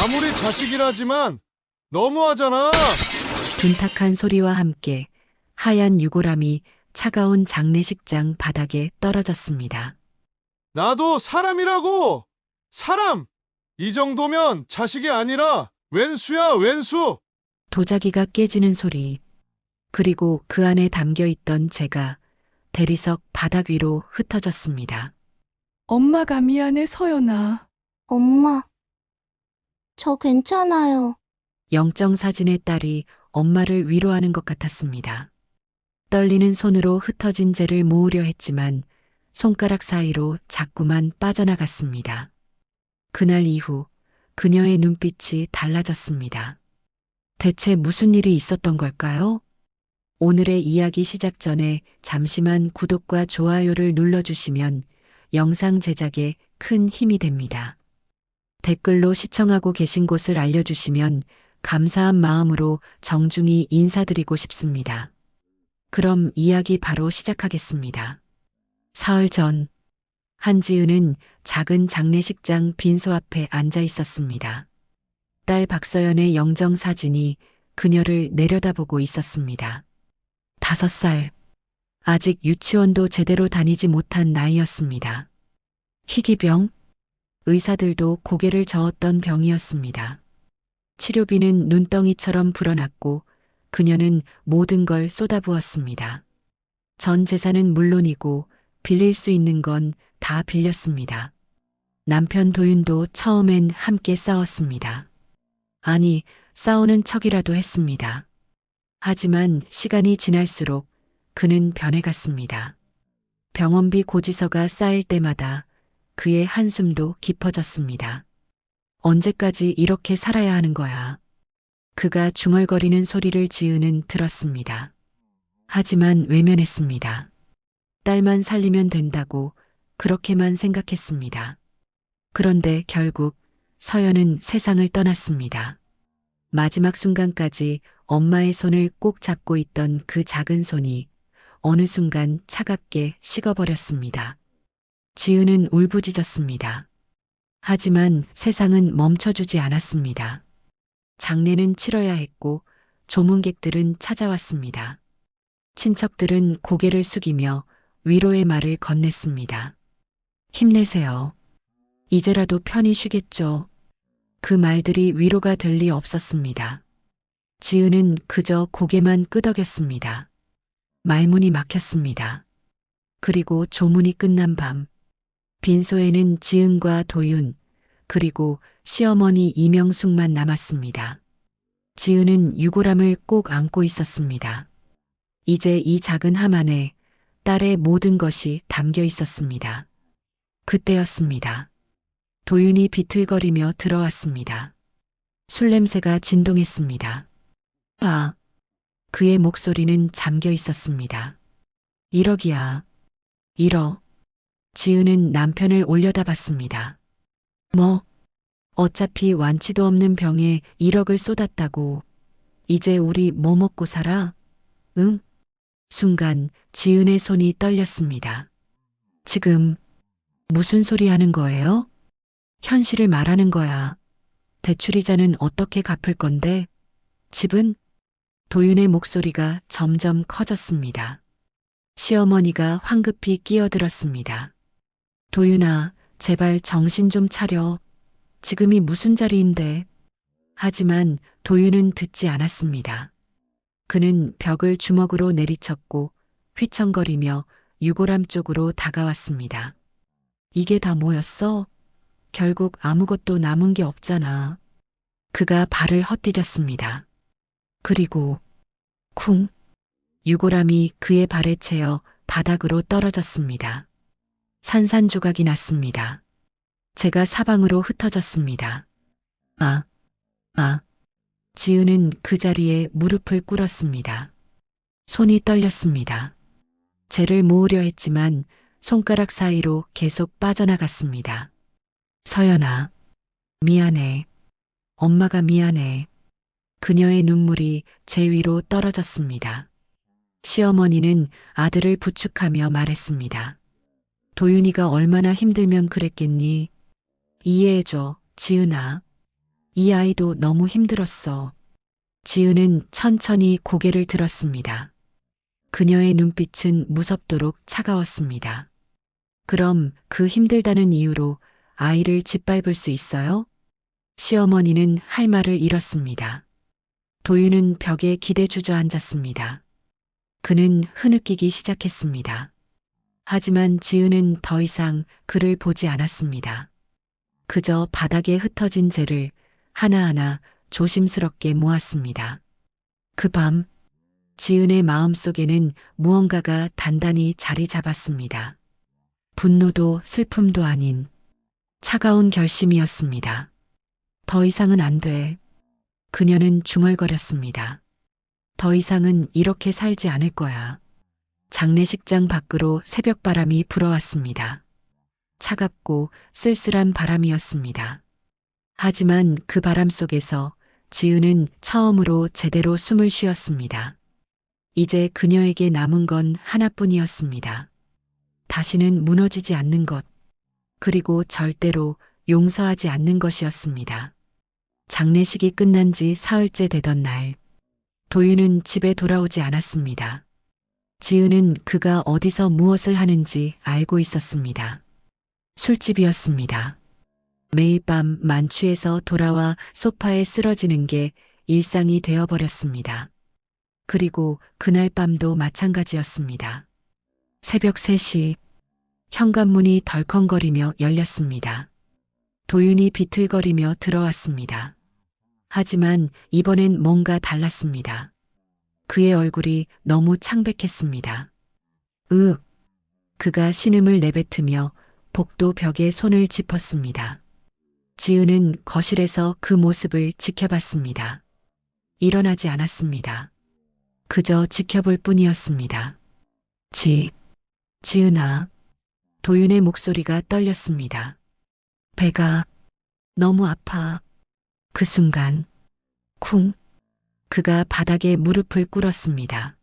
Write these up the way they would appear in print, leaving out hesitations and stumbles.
아무리 자식이라지만 너무하잖아. 둔탁한 소리와 함께 하얀 유골함이 차가운 장례식장 바닥에 떨어졌습니다. 나도 사람이라고! 사람! 이 정도면 자식이 아니라 왼수야, 왼수! 도자기가 깨지는 소리, 그리고 그 안에 담겨 있던 제가 대리석 바닥 위로 흩어졌습니다. 엄마가 미안해, 서연아. 엄마, 저 괜찮아요. 영정사진의 딸이 엄마를 위로하는 것 같았습니다. 떨리는 손으로 흩어진 재를 모으려 했지만 손가락 사이로 자꾸만 빠져나갔습니다. 그날 이후 그녀의 눈빛이 달라졌습니다. 대체 무슨 일이 있었던 걸까요? 오늘의 이야기 시작 전에 잠시만 구독과 좋아요를 눌러주시면 영상 제작에 큰 힘이 됩니다. 댓글로 시청하고 계신 곳을 알려주시면 감사한 마음으로 정중히 인사드리고 싶습니다. 그럼 이야기 바로 시작하겠습니다. 사흘 전, 한지은은 작은 장례식장 빈소 앞에 앉아 있었습니다. 딸 박서연의 영정 사진이 그녀를 내려다보고 있었습니다. 5살. 아직 유치원도 제대로 다니지 못한 나이였습니다. 희귀병? 의사들도 고개를 저었던 병이었습니다. 치료비는 눈덩이처럼 불어났고 그녀는 모든 걸 쏟아부었습니다. 전 재산은 물론이고 빌릴 수 있는 건 다 빌렸습니다. 남편 도윤도 처음엔 함께 싸웠습니다. 아니, 싸우는 척이라도 했습니다. 하지만 시간이 지날수록 그는 변해갔습니다. 병원비 고지서가 쌓일 때마다 그의 한숨도 깊어졌습니다. 언제까지 이렇게 살아야 하는 거야? 그가 중얼거리는 소리를 지은은 들었습니다. 하지만 외면했습니다. 딸만 살리면 된다고 그렇게만 생각했습니다. 그런데 결국 서연은 세상을 떠났습니다. 마지막 순간까지 엄마의 손을 꼭 잡고 있던 그 작은 손이 어느 순간 차갑게 식어버렸습니다. 지은은 울부짖었습니다. 하지만 세상은 멈춰주지 않았습니다. 장례는 치러야 했고 조문객들은 찾아왔습니다. 친척들은 고개를 숙이며 위로의 말을 건넸습니다. 힘내세요. 이제라도 편히 쉬겠죠. 그 말들이 위로가 될 리 없었습니다. 지은은 그저 고개만 끄덕였습니다. 말문이 막혔습니다. 그리고 조문이 끝난 밤, 빈소에는 지은과 도윤, 그리고 시어머니 이명숙만 남았습니다. 지은은 유골함을 꼭 안고 있었습니다. 이제 이 작은 함 안에 딸의 모든 것이 담겨 있었습니다. 그때였습니다. 도윤이 비틀거리며 들어왔습니다. 술 냄새가 진동했습니다. 아, 그의 목소리는 잠겨 있었습니다. 1억이야. 1억. 지은은 남편을 올려다봤습니다. 뭐, 어차피 완치도 없는 병에 1억을 쏟았다고. 이제 우리 뭐 먹고 살아? 응? 순간 지은의 손이 떨렸습니다. 지금 무슨 소리 하는 거예요? 현실을 말하는 거야. 대출이자는 어떻게 갚을 건데? 집은? 도윤의 목소리가 점점 커졌습니다. 시어머니가 황급히 끼어들었습니다. 도윤아, 제발 정신 좀 차려. 지금이 무슨 자리인데. 하지만 도윤은 듣지 않았습니다. 그는 벽을 주먹으로 내리쳤고 휘청거리며 유골함 쪽으로 다가왔습니다. 이게 다 뭐였어? 결국 아무것도 남은 게 없잖아. 그가 발을 헛디뎠습니다. 그리고 쿵! 유골함이 그의 발에 채여 바닥으로 떨어졌습니다. 산산조각이 났습니다. 제가 사방으로 흩어졌습니다. 지은은 그 자리에 무릎을 꿇었습니다. 손이 떨렸습니다. 재를 모으려 했지만 손가락 사이로 계속 빠져나갔습니다. 서연아, 미안해. 엄마가 미안해. 그녀의 눈물이 제 위로 떨어졌습니다. 시어머니는 아들을 부축하며 말했습니다. 도윤이가 얼마나 힘들면 그랬겠니? 이해해줘, 지은아. 이 아이도 너무 힘들었어. 지은은 천천히 고개를 들었습니다. 그녀의 눈빛은 무섭도록 차가웠습니다. 그럼 그 힘들다는 이유로 아이를 짓밟을 수 있어요? 시어머니는 할 말을 잃었습니다. 도윤은 벽에 기대 주저앉았습니다. 그는 흐느끼기 시작했습니다. 하지만 지은은 더 이상 그를 보지 않았습니다. 그저 바닥에 흩어진 재를 하나하나 조심스럽게 모았습니다. 그 밤, 지은의 마음속에는 무언가가 단단히 자리 잡았습니다. 분노도 슬픔도 아닌 차가운 결심이었습니다. 더 이상은 안 돼. 그녀는 중얼거렸습니다. 더 이상은 이렇게 살지 않을 거야. 장례식장 밖으로 새벽바람이 불어왔습니다. 차갑고 쓸쓸한 바람이었습니다. 하지만 그 바람 속에서 지은은 처음으로 제대로 숨을 쉬었습니다. 이제 그녀에게 남은 건 하나뿐이었습니다. 다시는 무너지지 않는 것, 그리고 절대로 용서하지 않는 것이었습니다. 장례식이 끝난 지 사흘째 되던 날, 도윤은 집에 돌아오지 않았습니다. 지은은 그가 어디서 무엇을 하는지 알고 있었습니다. 술집이었습니다. 매일 밤 만취해서 돌아와 소파에 쓰러지는 게 일상이 되어버렸습니다. 그리고 그날 밤도 마찬가지였습니다. 새벽 3시, 현관문이 덜컹거리며 열렸습니다. 도윤이 비틀거리며 들어왔습니다. 하지만 이번엔 뭔가 달랐습니다. 그의 얼굴이 너무 창백했습니다. 그가 신음을 내뱉으며 복도 벽에 손을 짚었습니다. 지은은 거실에서 그 모습을 지켜봤습니다. 일어나지 않았습니다. 그저 지켜볼 뿐이었습니다. 지은아. 도윤의 목소리가 떨렸습니다. 배가 너무 아파. 그 순간, 쿵. 그가 바닥에 무릎을 꿇었습니다.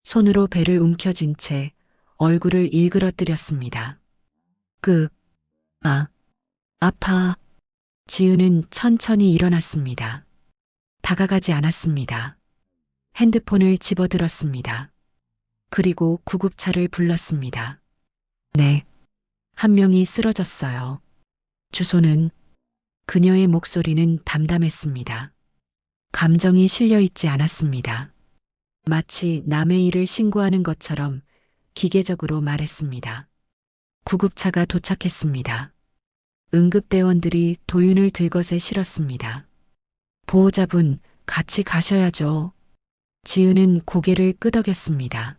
손으로 배를 움켜쥔 채 얼굴을 일그러뜨렸습니다. 아파. 지은은 천천히 일어났습니다. 다가가지 않았습니다. 핸드폰을 집어들었습니다. 그리고 구급차를 불렀습니다. 네. 한 명이 쓰러졌어요. 주소는? 그녀의 목소리는 담담했습니다. 감정이 실려 있지 않았습니다. 마치 남의 일을 신고하는 것처럼 기계적으로 말했습니다. 구급차가 도착했습니다. 응급대원들이 도윤을 들것에 실었습니다. 보호자분, 같이 가셔야죠. 지은은 고개를 끄덕였습니다.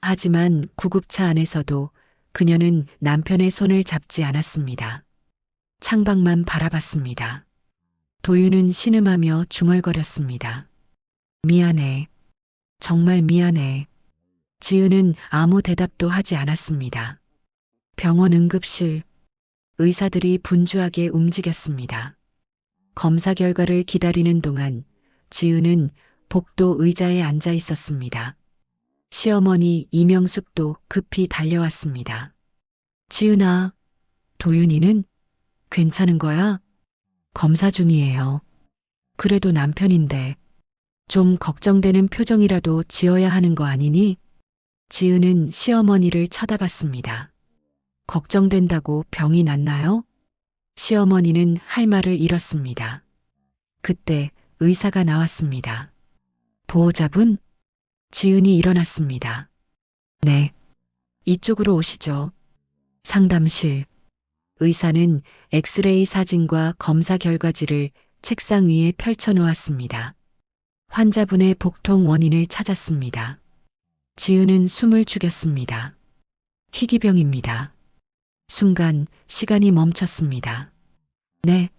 하지만 구급차 안에서도 그녀는 남편의 손을 잡지 않았습니다. 창밖만 바라봤습니다. 도윤은 신음하며 중얼거렸습니다. 미안해. 정말 미안해. 지은은 아무 대답도 하지 않았습니다. 병원 응급실. 의사들이 분주하게 움직였습니다. 검사 결과를 기다리는 동안 지은은 복도 의자에 앉아 있었습니다. 시어머니 이명숙도 급히 달려왔습니다. 지은아, 도윤이는 괜찮은 거야? 검사 중이에요. 그래도 남편인데 좀 걱정되는 표정이라도 지어야 하는 거 아니니? 지은은 시어머니를 쳐다봤습니다. 걱정된다고 병이 났나요? 시어머니는 할 말을 잃었습니다. 그때 의사가 나왔습니다. 보호자분? 지은이 일어났습니다. 네. 이쪽으로 오시죠. 상담실. 의사는 엑스레이 사진과 검사 결과지를 책상 위에 펼쳐놓았습니다. 환자분의 복통 원인을 찾았습니다. 지은은 숨을 죽였습니다. 희귀병입니다. 순간 시간이 멈췄습니다. 네.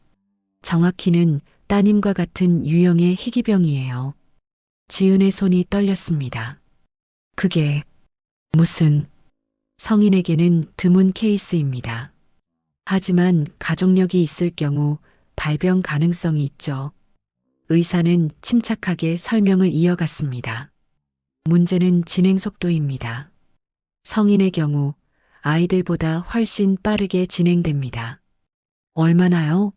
정확히는 따님과 같은 유형의 희귀병이에요. 지은의 손이 떨렸습니다. 그게 무슨 성인에게는 드문 케이스입니다. 하지만 가족력이 있을 경우 발병 가능성이 있죠. 의사는 침착하게 설명을 이어갔습니다. 문제는 진행 속도입니다. 성인의 경우 아이들보다 훨씬 빠르게 진행됩니다. 얼마나요?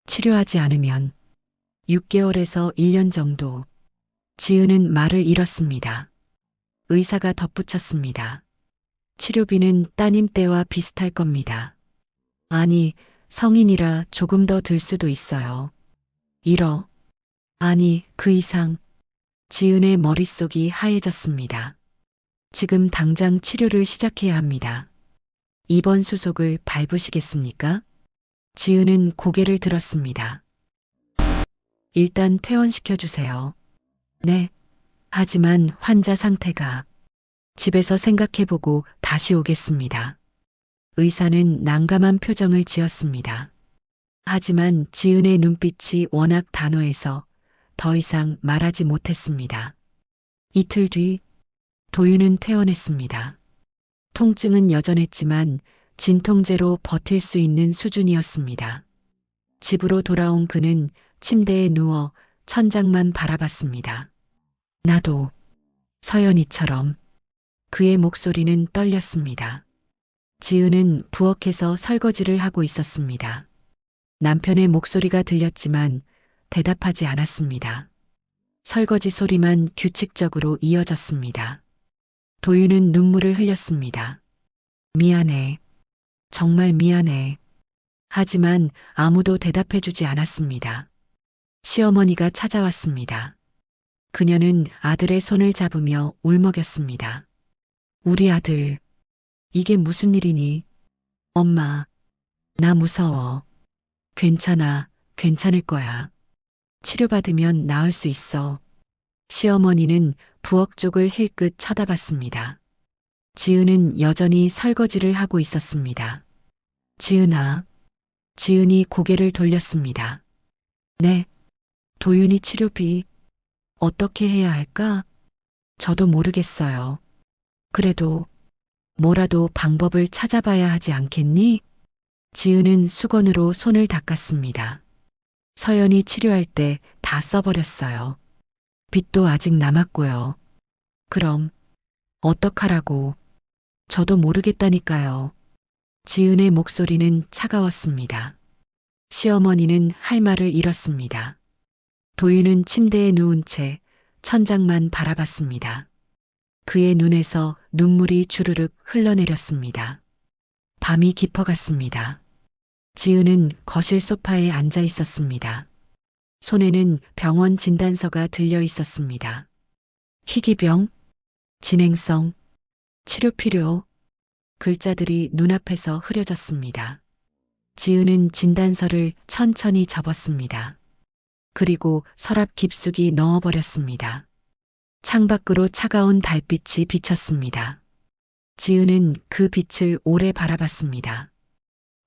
치료하지 않으면 6개월에서 1년 정도. 지은은 말을 잃었습니다. 의사가 덧붙였습니다. 치료비는 따님 때와 비슷할 겁니다. 아니, 성인이라 조금 더 들 수도 있어요. 1억. 아니, 그 이상. 지은의 머릿속이 하얘졌습니다. 지금 당장 치료를 시작해야 합니다. 입원 수속을 밟으시겠습니까? 지은은 고개를 들었습니다. 일단 퇴원시켜 주세요. 네. 하지만 환자 상태가. 집에서 생각해보고 다시 오겠습니다. 의사는 난감한 표정을 지었습니다. 하지만 지은의 눈빛이 워낙 단호해서 더 이상 말하지 못했습니다. 이틀 뒤 도윤은 퇴원했습니다. 통증은 여전했지만 진통제로 버틸 수 있는 수준이었습니다. 집으로 돌아온 그는 침대에 누워 천장만 바라봤습니다. 나도 서연이처럼. 그의 목소리는 떨렸습니다. 지은은 부엌에서 설거지를 하고 있었습니다. 남편의 목소리가 들렸지만 대답하지 않았습니다. 설거지 소리만 규칙적으로 이어졌습니다. 도윤은 눈물을 흘렸습니다. 미안해. 정말 미안해. 하지만 아무도 대답해주지 않았습니다. 시어머니가 찾아왔습니다. 그녀는 아들의 손을 잡으며 울먹였습니다. 우리 아들, 이게 무슨 일이니? 엄마, 나 무서워. 괜찮아, 괜찮을 거야. 치료받으면 나을 수 있어. 시어머니는 부엌 쪽을 힐끗 쳐다봤습니다. 지은은 여전히 설거지를 하고 있었습니다. 지은아. 지은이 고개를 돌렸습니다. 네. 도윤이 치료비 어떻게 해야 할까? 저도 모르겠어요. 그래도 뭐라도 방법을 찾아봐야 하지 않겠니? 지은은 수건으로 손을 닦았습니다. 서연이 치료할 때 다 써버렸어요. 빚도 아직 남았고요. 그럼 어떡하라고? 저도 모르겠다니까요. 지은의 목소리는 차가웠습니다. 시어머니는 할 말을 잃었습니다. 도윤은 침대에 누운 채 천장만 바라봤습니다. 그의 눈에서 눈물이 주르륵 흘러내렸습니다. 밤이 깊어갔습니다. 지은은 거실 소파에 앉아 있었습니다. 손에는 병원 진단서가 들려 있었습니다. 희귀병, 진행성, 치료 필요. 글자들이 눈앞에서 흐려졌습니다. 지은은 진단서를 천천히 접었습니다. 그리고 서랍 깊숙이 넣어버렸습니다. 창밖으로 차가운 달빛이 비쳤습니다. 지은은 그 빛을 오래 바라봤습니다.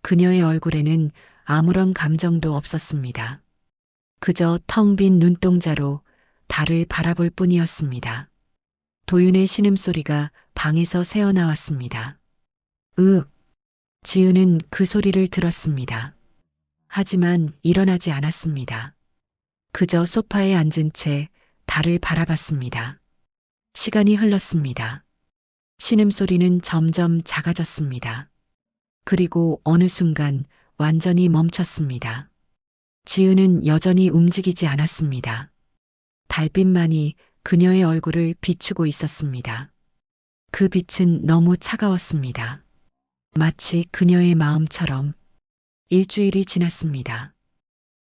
그녀의 얼굴에는 아무런 감정도 없었습니다. 그저 텅 빈 눈동자로 달을 바라볼 뿐이었습니다. 도윤의 신음소리가 방에서 새어나왔습니다. 지은은 그 소리를 들었습니다. 하지만 일어나지 않았습니다. 그저 소파에 앉은 채 달을 바라봤습니다. 시간이 흘렀습니다. 신음소리는 점점 작아졌습니다. 그리고 어느 순간 완전히 멈췄습니다. 지은은 여전히 움직이지 않았습니다. 달빛만이 그녀의 얼굴을 비추고 있었습니다. 그 빛은 너무 차가웠습니다. 마치 그녀의 마음처럼. 일주일이 지났습니다.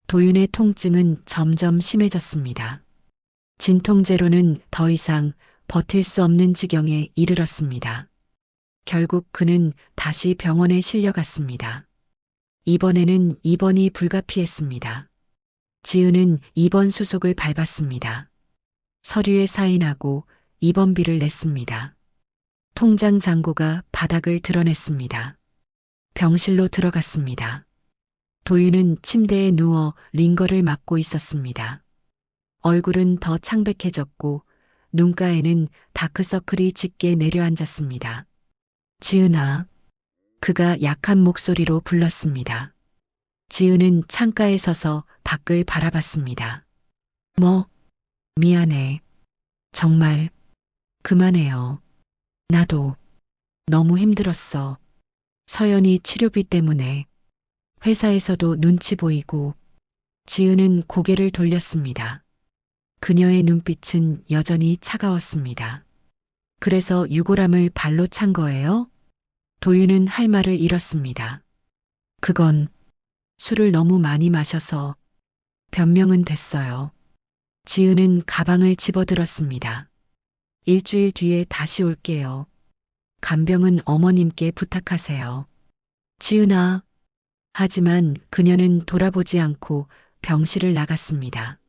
도윤의 통증은 점점 심해졌습니다. 진통제로는 더 이상 버틸 수 없는 지경에 이르렀습니다. 결국 그는 다시 병원에 실려갔습니다. 이번에는 입원이 불가피했습니다. 지은은 입원 수속을 밟았습니다. 서류에 사인하고 입원비를 냈습니다. 통장 잔고가 바닥을 드러냈습니다. 병실로 들어갔습니다. 도윤은 침대에 누워 링거를 맞고 있었습니다. 얼굴은 더 창백해졌고 눈가에는 다크서클이 짙게 내려앉았습니다. 지은아. 그가 약한 목소리로 불렀습니다. 지은은 창가에 서서 밖을 바라봤습니다. 미안해. 정말. 그만해요. 나도 너무 힘들었어. 서연이 치료비 때문에 회사에서도 눈치 보이고 지은은 고개를 돌렸습니다. 그녀의 눈빛은 여전히 차가웠습니다. 그래서 유골함을 발로 찬 거예요? 도윤은 할 말을 잃었습니다. 그건 술을 너무 많이 마셔서 변명은 됐어요. 지은은 가방을 집어들었습니다. 일주일 뒤에 다시 올게요. 간병은 어머님께 부탁하세요. 지은아. 하지만 그녀는 돌아보지 않고 병실을 나갔습니다.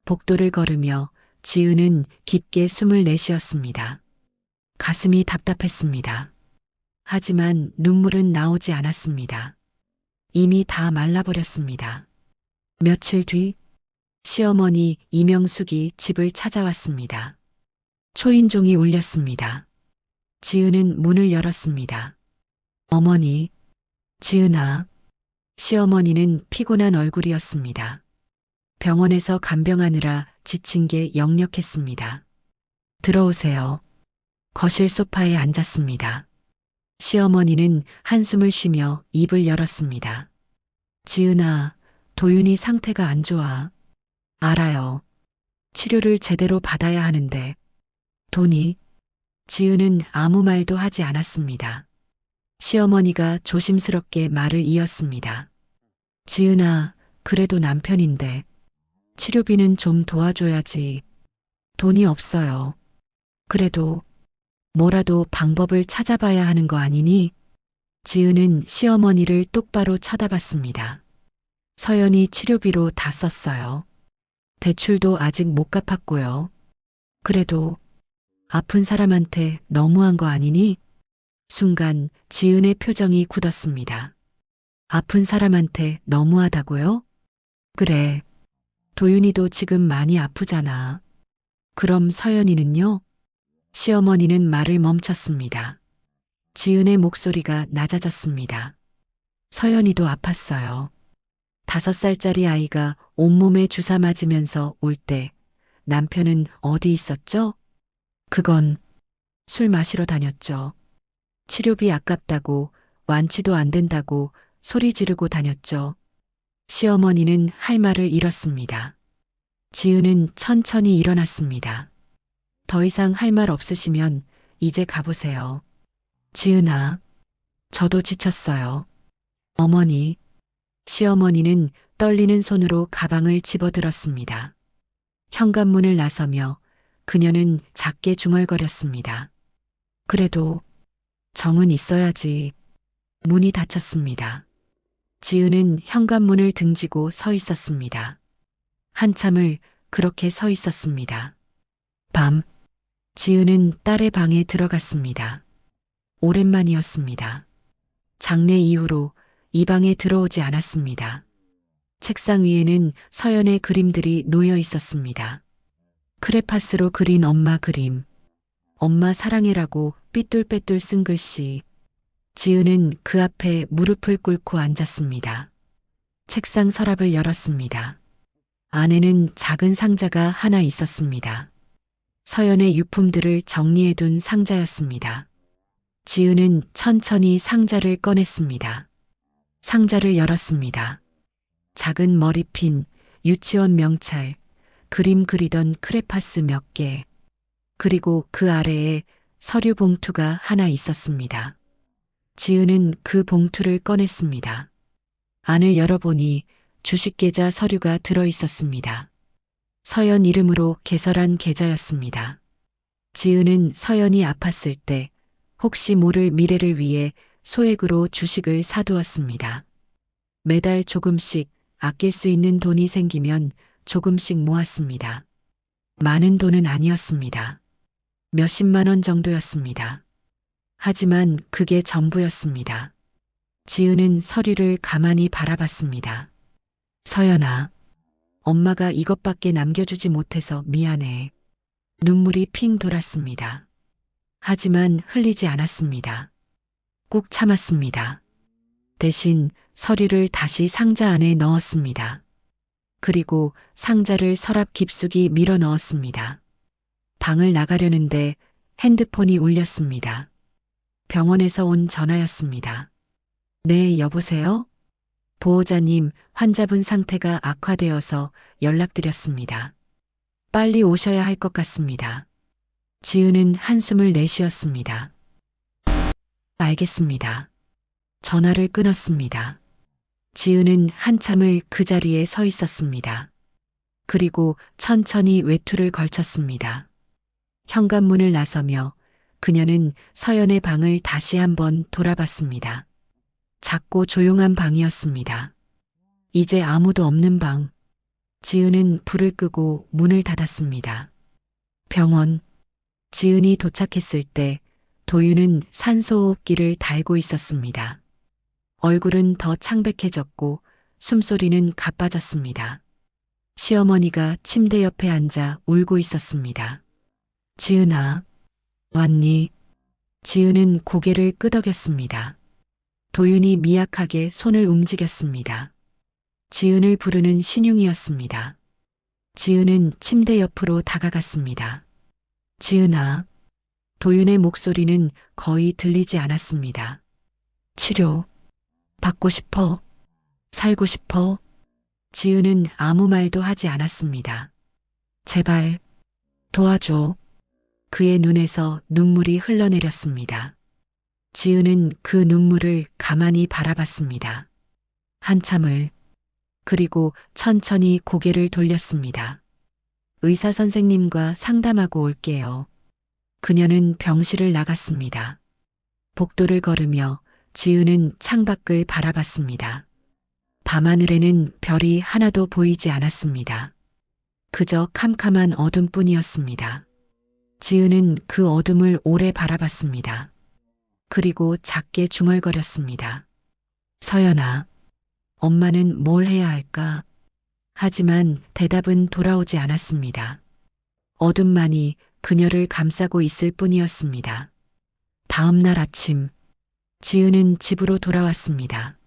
복도를 걸으며 지은은 깊게 숨을 내쉬었습니다. 가슴이 답답했습니다. 하지만 눈물은 나오지 않았습니다. 이미 다 말라버렸습니다. 며칠 뒤 시어머니 이명숙이 집을 찾아왔습니다. 초인종이 울렸습니다. 지은은 문을 열었습니다. 어머니, 지은아. 시어머니는 피곤한 얼굴이었습니다. 병원에서 간병하느라 지친 게 역력했습니다. 들어오세요. 거실 소파에 앉았습니다. 시어머니는 한숨을 쉬며 입을 열었습니다. 지은아, 도윤이 상태가 안 좋아. 알아요. 치료를 제대로 받아야 하는데. 돈이? 지은은 아무 말도 하지 않았습니다. 시어머니가 조심스럽게 말을 이었습니다. 지은아, 그래도 남편인데 치료비는 좀 도와줘야지. 돈이 없어요. 그래도 뭐라도 방법을 찾아봐야 하는 거 아니니? 지은은 시어머니를 똑바로 쳐다봤습니다. 서연이 치료비로 다 썼어요. 대출도 아직 못 갚았고요. 그래도 아픈 사람한테 너무한 거 아니니? 순간 지은의 표정이 굳었습니다. 아픈 사람한테 너무하다고요? 그래. 도윤이도 지금 많이 아프잖아. 그럼 서연이는요? 시어머니는 말을 멈췄습니다. 지은의 목소리가 낮아졌습니다. 서연이도 아팠어요. 5살짜리 아이가 온몸에 주사 맞으면서 올 때 남편은 어디 있었죠? 그건 술 마시러 다녔죠. 치료비 아깝다고 완치도 안 된다고 소리 지르고 다녔죠. 시어머니는 할 말을 잃었습니다. 지은은 천천히 일어났습니다. 더 이상 할 말 없으시면 이제 가보세요. 지은아, 저도 지쳤어요. 어머니. 시어머니는 떨리는 손으로 가방을 집어들었습니다. 현관문을 나서며 그녀는 작게 중얼거렸습니다. 그래도 정은 있어야지. 문이 닫혔습니다. 지은은 현관문을 등지고 서 있었습니다. 한참을 그렇게 서 있었습니다. 밤, 지은은 딸의 방에 들어갔습니다. 오랜만이었습니다. 장례 이후로 이 방에 들어오지 않았습니다. 책상 위에는 서연의 그림들이 놓여 있었습니다. 크레파스로 그린 엄마 그림, 엄마 사랑해라고 삐뚤빼뚤 쓴 글씨. 지은은 그 앞에 무릎을 꿇고 앉았습니다. 책상 서랍을 열었습니다. 안에는 작은 상자가 하나 있었습니다. 서연의 유품들을 정리해둔 상자였습니다. 지은은 천천히 상자를 꺼냈습니다. 상자를 열었습니다. 작은 머리핀, 유치원 명찰, 그림 그리던 크레파스 몇 개, 그리고 그 아래에 서류 봉투가 하나 있었습니다. 지은은 그 봉투를 꺼냈습니다. 안을 열어보니 주식계좌 서류가 들어 있었습니다. 서연 이름으로 개설한 계좌였습니다. 지은은 서연이 아팠을 때 혹시 모를 미래를 위해 소액으로 주식을 사두었습니다. 매달 조금씩 아낄 수 있는 돈이 생기면 조금씩 모았습니다. 많은 돈은 아니었습니다. 몇십만 원 정도였습니다. 하지만 그게 전부였습니다. 지은은 서류를 가만히 바라봤습니다. 서연아, 엄마가 이것밖에 남겨주지 못해서 미안해. 눈물이 핑 돌았습니다. 하지만 흘리지 않았습니다. 꾹 참았습니다. 대신 서류를 다시 상자 안에 넣었습니다. 그리고 상자를 서랍 깊숙이 밀어 넣었습니다. 방을 나가려는데 핸드폰이 울렸습니다. 병원에서 온 전화였습니다. 네, 여보세요? 보호자님, 환자분 상태가 악화되어서 연락드렸습니다. 빨리 오셔야 할 것 같습니다. 지은은 한숨을 내쉬었습니다. 알겠습니다. 전화를 끊었습니다. 지은은 한참을 그 자리에 서 있었습니다. 그리고 천천히 외투를 걸쳤습니다. 현관문을 나서며 그녀는 서연의 방을 다시 한번 돌아봤습니다. 작고 조용한 방이었습니다. 이제 아무도 없는 방. 지은은 불을 끄고 문을 닫았습니다. 병원. 지은이 도착했을 때 도윤은 산소호흡기를 달고 있었습니다. 얼굴은 더 창백해졌고 숨소리는 가빠졌습니다. 시어머니가 침대 옆에 앉아 울고 있었습니다. 지은아, 왔니? 지은은 고개를 끄덕였습니다. 도윤이 미약하게 손을 움직였습니다. 지은을 부르는 신용이었습니다. 지은은 침대 옆으로 다가갔습니다. 지은아. 도윤의 목소리는 거의 들리지 않았습니다. 치료 받고 싶어. 살고 싶어. 지은은 아무 말도 하지 않았습니다. 제발 도와줘. 그의 눈에서 눈물이 흘러내렸습니다. 지은은 그 눈물을 가만히 바라봤습니다. 한참을. 그리고 천천히 고개를 돌렸습니다. 의사 선생님과 상담하고 올게요. 그녀는 병실을 나갔습니다. 복도를 걸으며 지은은 창밖을 바라봤습니다. 밤하늘에는 별이 하나도 보이지 않았습니다. 그저 캄캄한 어둠뿐이었습니다. 지은은 그 어둠을 오래 바라봤습니다. 그리고 작게 중얼거렸습니다. 서연아, 엄마는 뭘 해야 할까? 하지만 대답은 돌아오지 않았습니다. 어둠만이 그녀를 감싸고 있을 뿐이었습니다. 다음 날 아침, 지은은 집으로 돌아왔습니다.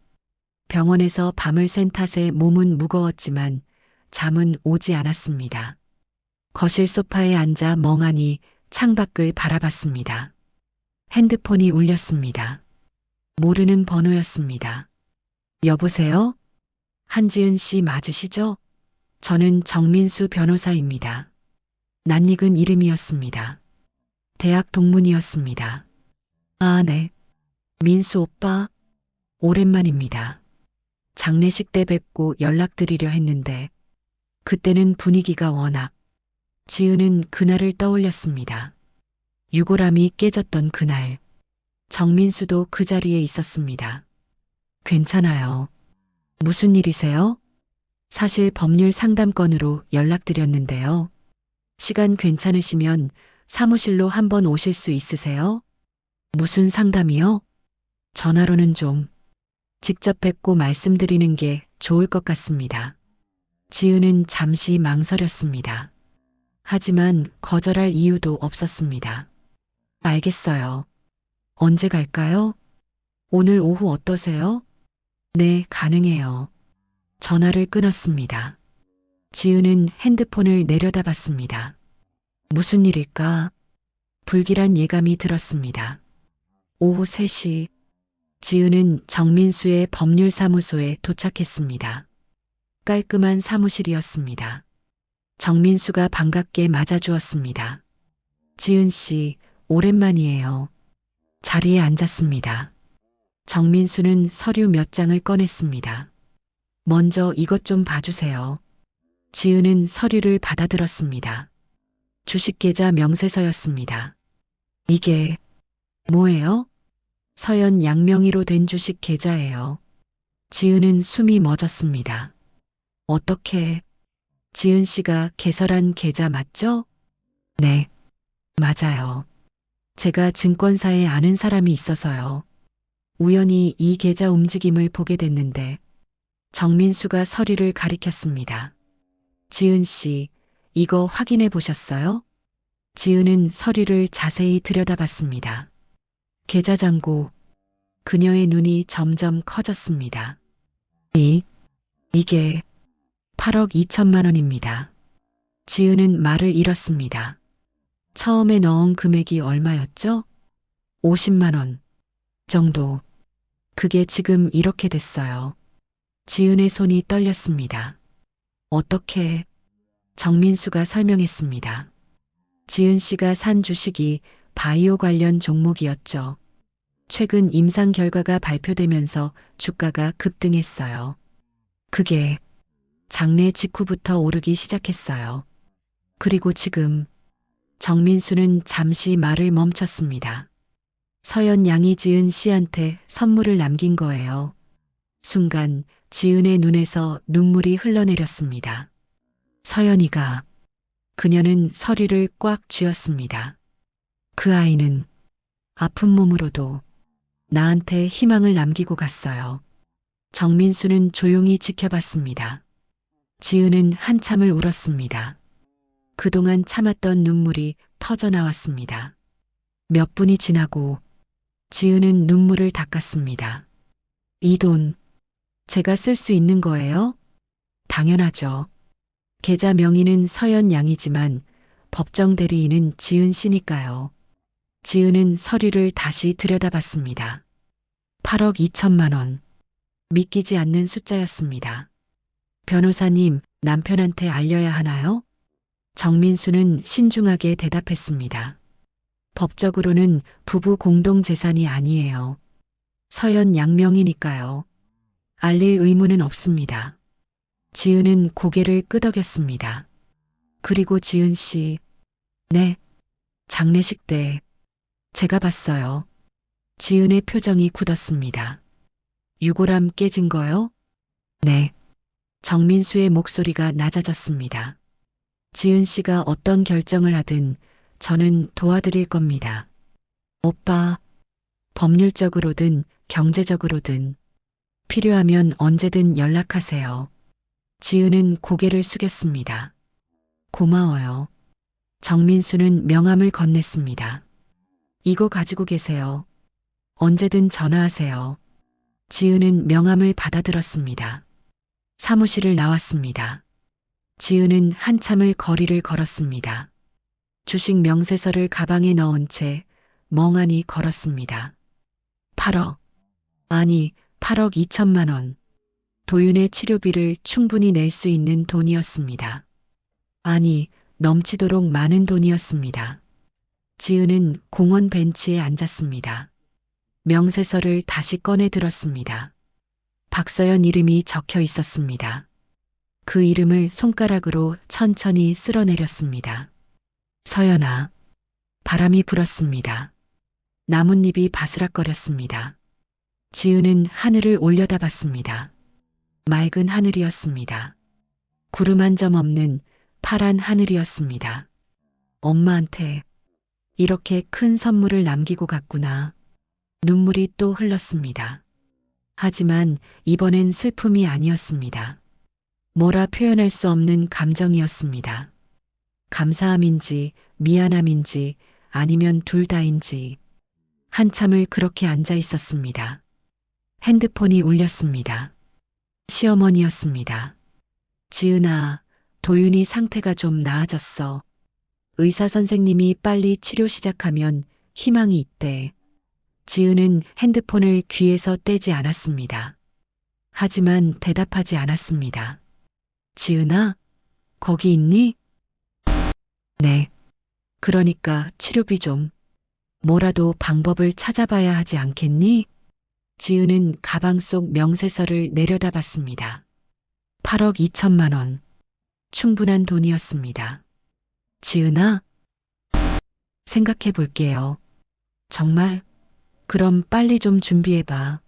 병원에서 밤을 샌 탓에 몸은 무거웠지만 잠은 오지 않았습니다. 거실 소파에 앉아 멍하니 창밖을 바라봤습니다. 핸드폰이 울렸습니다. 모르는 번호였습니다. 여보세요? 한지은 씨 맞으시죠? 저는 정민수 변호사입니다. 낯익은 이름이었습니다. 대학 동문이었습니다. 아, 네. 민수 오빠, 오랜만입니다. 장례식 때 뵙고 연락드리려 했는데 그때는 분위기가 워낙. 지은은 그날을 떠올렸습니다. 유골함이 깨졌던 그날. 정민수도 그 자리에 있었습니다. 괜찮아요. 무슨 일이세요? 사실 법률 상담건으로 연락드렸는데요. 시간 괜찮으시면 사무실로 한번 오실 수 있으세요? 무슨 상담이요? 전화로는 좀 직접 뵙고 말씀드리는 게 좋을 것 같습니다. 지은은 잠시 망설였습니다. 하지만 거절할 이유도 없었습니다. 알겠어요. 언제 갈까요? 오늘 오후 어떠세요? 네, 가능해요. 전화를 끊었습니다. 지은은 핸드폰을 내려다봤습니다. 무슨 일일까? 불길한 예감이 들었습니다. 오후 3시, 지은은 정민수의 법률사무소에 도착했습니다. 깔끔한 사무실이었습니다. 정민수가 반갑게 맞아주었습니다. 지은 씨, 오랜만이에요. 자리에 앉았습니다. 정민수는 서류 몇 장을 꺼냈습니다. 먼저 이것 좀 봐주세요. 지은은 서류를 받아들었습니다. 주식계좌 명세서였습니다. 이게 뭐예요? 서연 양명의로 된 주식 계좌예요. 지은은 숨이 멎었습니다. 어떻게? 지은 씨가 개설한 계좌 맞죠? 네, 맞아요. 제가 증권사에 아는 사람이 있어서요. 우연히 이 계좌 움직임을 보게 됐는데 정민수가 서류를 가리켰습니다. 지은 씨, 이거 확인해 보셨어요? 지은은 서류를 자세히 들여다봤습니다. 계좌 잔고. 그녀의 눈이 점점 커졌습니다. 이게 8억 2천만 원입니다. 지은은 말을 잃었습니다. 처음에 넣은 금액이 얼마였죠? 50만 원 정도. 그게 지금 이렇게 됐어요. 지은의 손이 떨렸습니다. 어떻게? 정민수가 설명했습니다. 지은 씨가 산 주식이 바이오 관련 종목이었죠. 최근 임상 결과가 발표되면서 주가가 급등했어요. 그게 장래 직후부터 오르기 시작했어요. 그리고 지금 정민수는 잠시 말을 멈췄습니다. 서연 양이 지은 씨한테 선물을 남긴 거예요. 순간 지은의 눈에서 눈물이 흘러내렸습니다. 서연이가, 그녀는 서리를 꽉 쥐었습니다. 그 아이는 아픈 몸으로도 나한테 희망을 남기고 갔어요. 정민수는 조용히 지켜봤습니다. 지은은 한참을 울었습니다. 그동안 참았던 눈물이 터져 나왔습니다. 몇 분이 지나고 지은은 눈물을 닦았습니다. 이 돈, 제가 쓸 수 있는 거예요? 당연하죠. 계좌 명의는 서연 양이지만 법정 대리인은 지은 씨니까요. 지은은 서류를 다시 들여다봤습니다. 8억 2천만 원. 믿기지 않는 숫자였습니다. 변호사님, 남편한테 알려야 하나요? 정민수는 신중하게 대답했습니다. 법적으로는 부부 공동 재산이 아니에요. 서연 양명이니까요. 알릴 의무는 없습니다. 지은은 고개를 끄덕였습니다. 그리고 지은 씨, 네, 장례식 때 제가 봤어요. 지은의 표정이 굳었습니다. 유골함 깨진 거요? 네. 정민수의 목소리가 낮아졌습니다. 지은 씨가 어떤 결정을 하든 저는 도와드릴 겁니다. 오빠, 법률적으로든 경제적으로든 필요하면 언제든 연락하세요. 지은은 고개를 숙였습니다. 고마워요. 정민수는 명함을 건넸습니다. 이거 가지고 계세요. 언제든 전화하세요. 지은은 명함을 받아들었습니다. 사무실을 나왔습니다. 지은은 한참을 거리를 걸었습니다. 주식 명세서를 가방에 넣은 채 멍하니 걸었습니다. 8억, 아니 8억 2천만 원. 도윤의 치료비를 충분히 낼 수 있는 돈이었습니다. 아니, 넘치도록 많은 돈이었습니다. 지은은 공원 벤치에 앉았습니다. 명세서를 다시 꺼내 들었습니다. 박서연 이름이 적혀 있었습니다. 그 이름을 손가락으로 천천히 쓸어내렸습니다. 서연아. 바람이 불었습니다. 나뭇잎이 바스락거렸습니다. 지은은 하늘을 올려다봤습니다. 맑은 하늘이었습니다. 구름 한 점 없는 파란 하늘이었습니다. 엄마한테 이렇게 큰 선물을 남기고 갔구나. 눈물이 또 흘렀습니다. 하지만 이번엔 슬픔이 아니었습니다. 뭐라 표현할 수 없는 감정이었습니다. 감사함인지 미안함인지 아니면 둘 다인지 한참을 그렇게 앉아 있었습니다. 핸드폰이 울렸습니다. 시어머니였습니다. 지은아, 도윤이 상태가 좀 나아졌어. 의사 선생님이 빨리 치료 시작하면 희망이 있대. 지은은 핸드폰을 귀에서 떼지 않았습니다. 하지만 대답하지 않았습니다. 지은아, 거기 있니? 네. 그러니까 치료비 좀. 뭐라도 방법을 찾아봐야 하지 않겠니? 지은은 가방 속 명세서를 내려다봤습니다. 8억 2천만 원. 충분한 돈이었습니다. 지은아? 생각해 볼게요. 정말? 그럼 빨리 좀 준비해봐.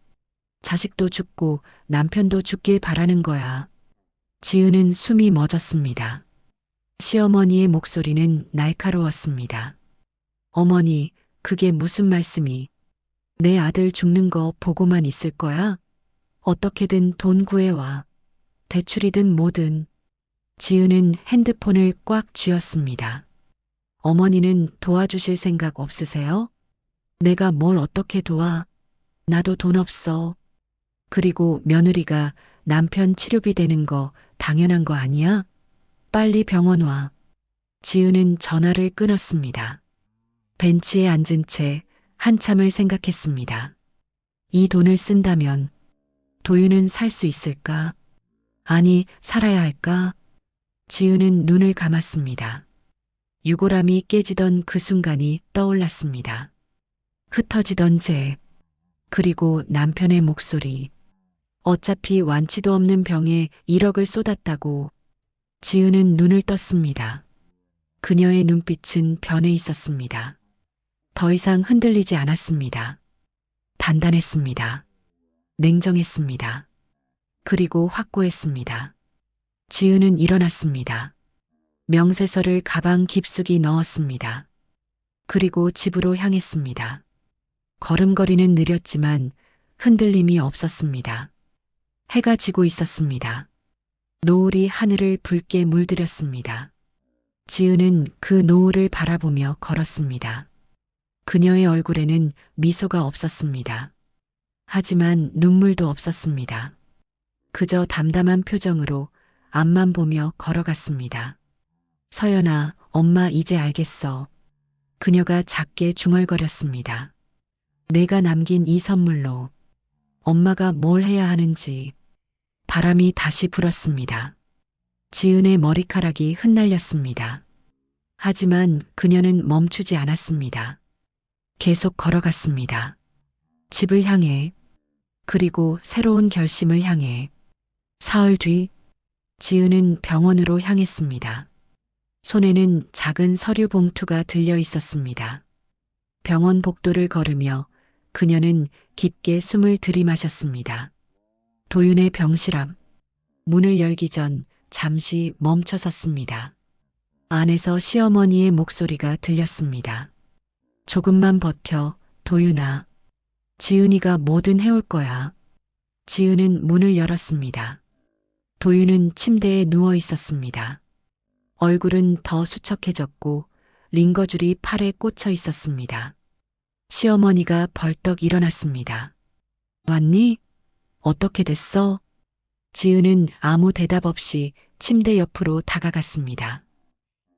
자식도 죽고 남편도 죽길 바라는 거야. 지은은 숨이 멎었습니다. 시어머니의 목소리는 날카로웠습니다. 어머니, 그게 무슨 말씀이? 내 아들 죽는 거 보고만 있을 거야? 어떻게든 돈 구해와. 대출이든 뭐든. 지은은 핸드폰을 꽉 쥐었습니다. 어머니는 도와주실 생각 없으세요? 내가 뭘 어떻게 도와? 나도 돈 없어. 그리고 며느리가 남편 치료비 되는 거 당연한 거 아니야? 빨리 병원 와. 지은은 전화를 끊었습니다. 벤치에 앉은 채 한참을 생각했습니다. 이 돈을 쓴다면 도윤은 살 수 있을까? 아니, 살아야 할까? 지은은 눈을 감았습니다. 유골함이 깨지던 그 순간이 떠올랐습니다. 흩어지던 재, 그리고 남편의 목소리. 어차피 완치도 없는 병에 1억을 쏟았다고. 지은은 눈을 떴습니다. 그녀의 눈빛은 변해 있었습니다. 더 이상 흔들리지 않았습니다. 단단했습니다. 냉정했습니다. 그리고 확고했습니다. 지은은 일어났습니다. 명세서를 가방 깊숙이 넣었습니다. 그리고 집으로 향했습니다. 걸음걸이는 느렸지만 흔들림이 없었습니다. 해가 지고 있었습니다. 노을이 하늘을 붉게 물들였습니다. 지은은 그 노을을 바라보며 걸었습니다. 그녀의 얼굴에는 미소가 없었습니다. 하지만 눈물도 없었습니다. 그저 담담한 표정으로 앞만 보며 걸어갔습니다. 서연아, 엄마 이제 알겠어. 그녀가 작게 중얼거렸습니다. 내가 남긴 이 선물로 엄마가 뭘 해야 하는지. 바람이 다시 불었습니다. 지은의 머리카락이 흩날렸습니다. 하지만 그녀는 멈추지 않았습니다. 계속 걸어갔습니다. 집을 향해, 그리고 새로운 결심을 향해. 사흘 뒤, 지은은 병원으로 향했습니다. 손에는 작은 서류 봉투가 들려 있었습니다. 병원 복도를 걸으며 그녀는 깊게 숨을 들이마셨습니다. 도윤의 병실 앞, 문을 열기 전 잠시 멈춰 섰습니다. 안에서 시어머니의 목소리가 들렸습니다. 조금만 버텨, 도윤아. 지은이가 뭐든 해올 거야. 지은은 문을 열었습니다. 도윤은 침대에 누워 있었습니다. 얼굴은 더 수척해졌고 링거줄이 팔에 꽂혀 있었습니다. 시어머니가 벌떡 일어났습니다. 왔니? 어떻게 됐어? 지은은 아무 대답 없이 침대 옆으로 다가갔습니다.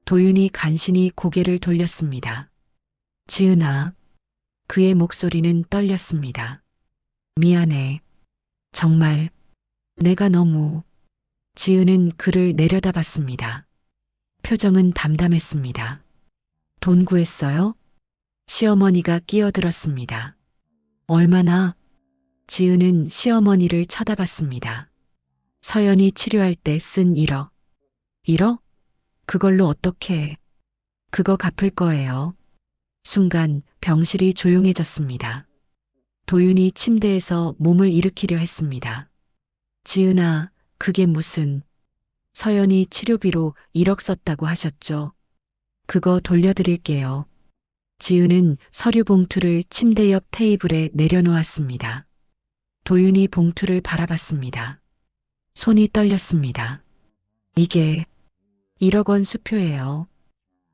도윤이 간신히 고개를 돌렸습니다. 지은아. 그의 목소리는 떨렸습니다. 미안해. 정말 내가 너무. 지은은 그를 내려다봤습니다. 표정은 담담했습니다. 돈 구했어요? 시어머니가 끼어들었습니다. 얼마나? 지은은 시어머니를 쳐다봤습니다. 서연이 치료할 때 쓴 1억. 1억? 그걸로 어떻게 해? 그거 갚을 거예요. 순간 병실이 조용해졌습니다. 도윤이 침대에서 몸을 일으키려 했습니다. 지은아, 그게 무슨. 서연이 치료비로 1억 썼다고 하셨죠? 그거 돌려드릴게요. 지은은 서류 봉투를 침대 옆 테이블에 내려놓았습니다. 도윤이 봉투를 바라봤습니다. 손이 떨렸습니다. 이게 1억 원 수표예요.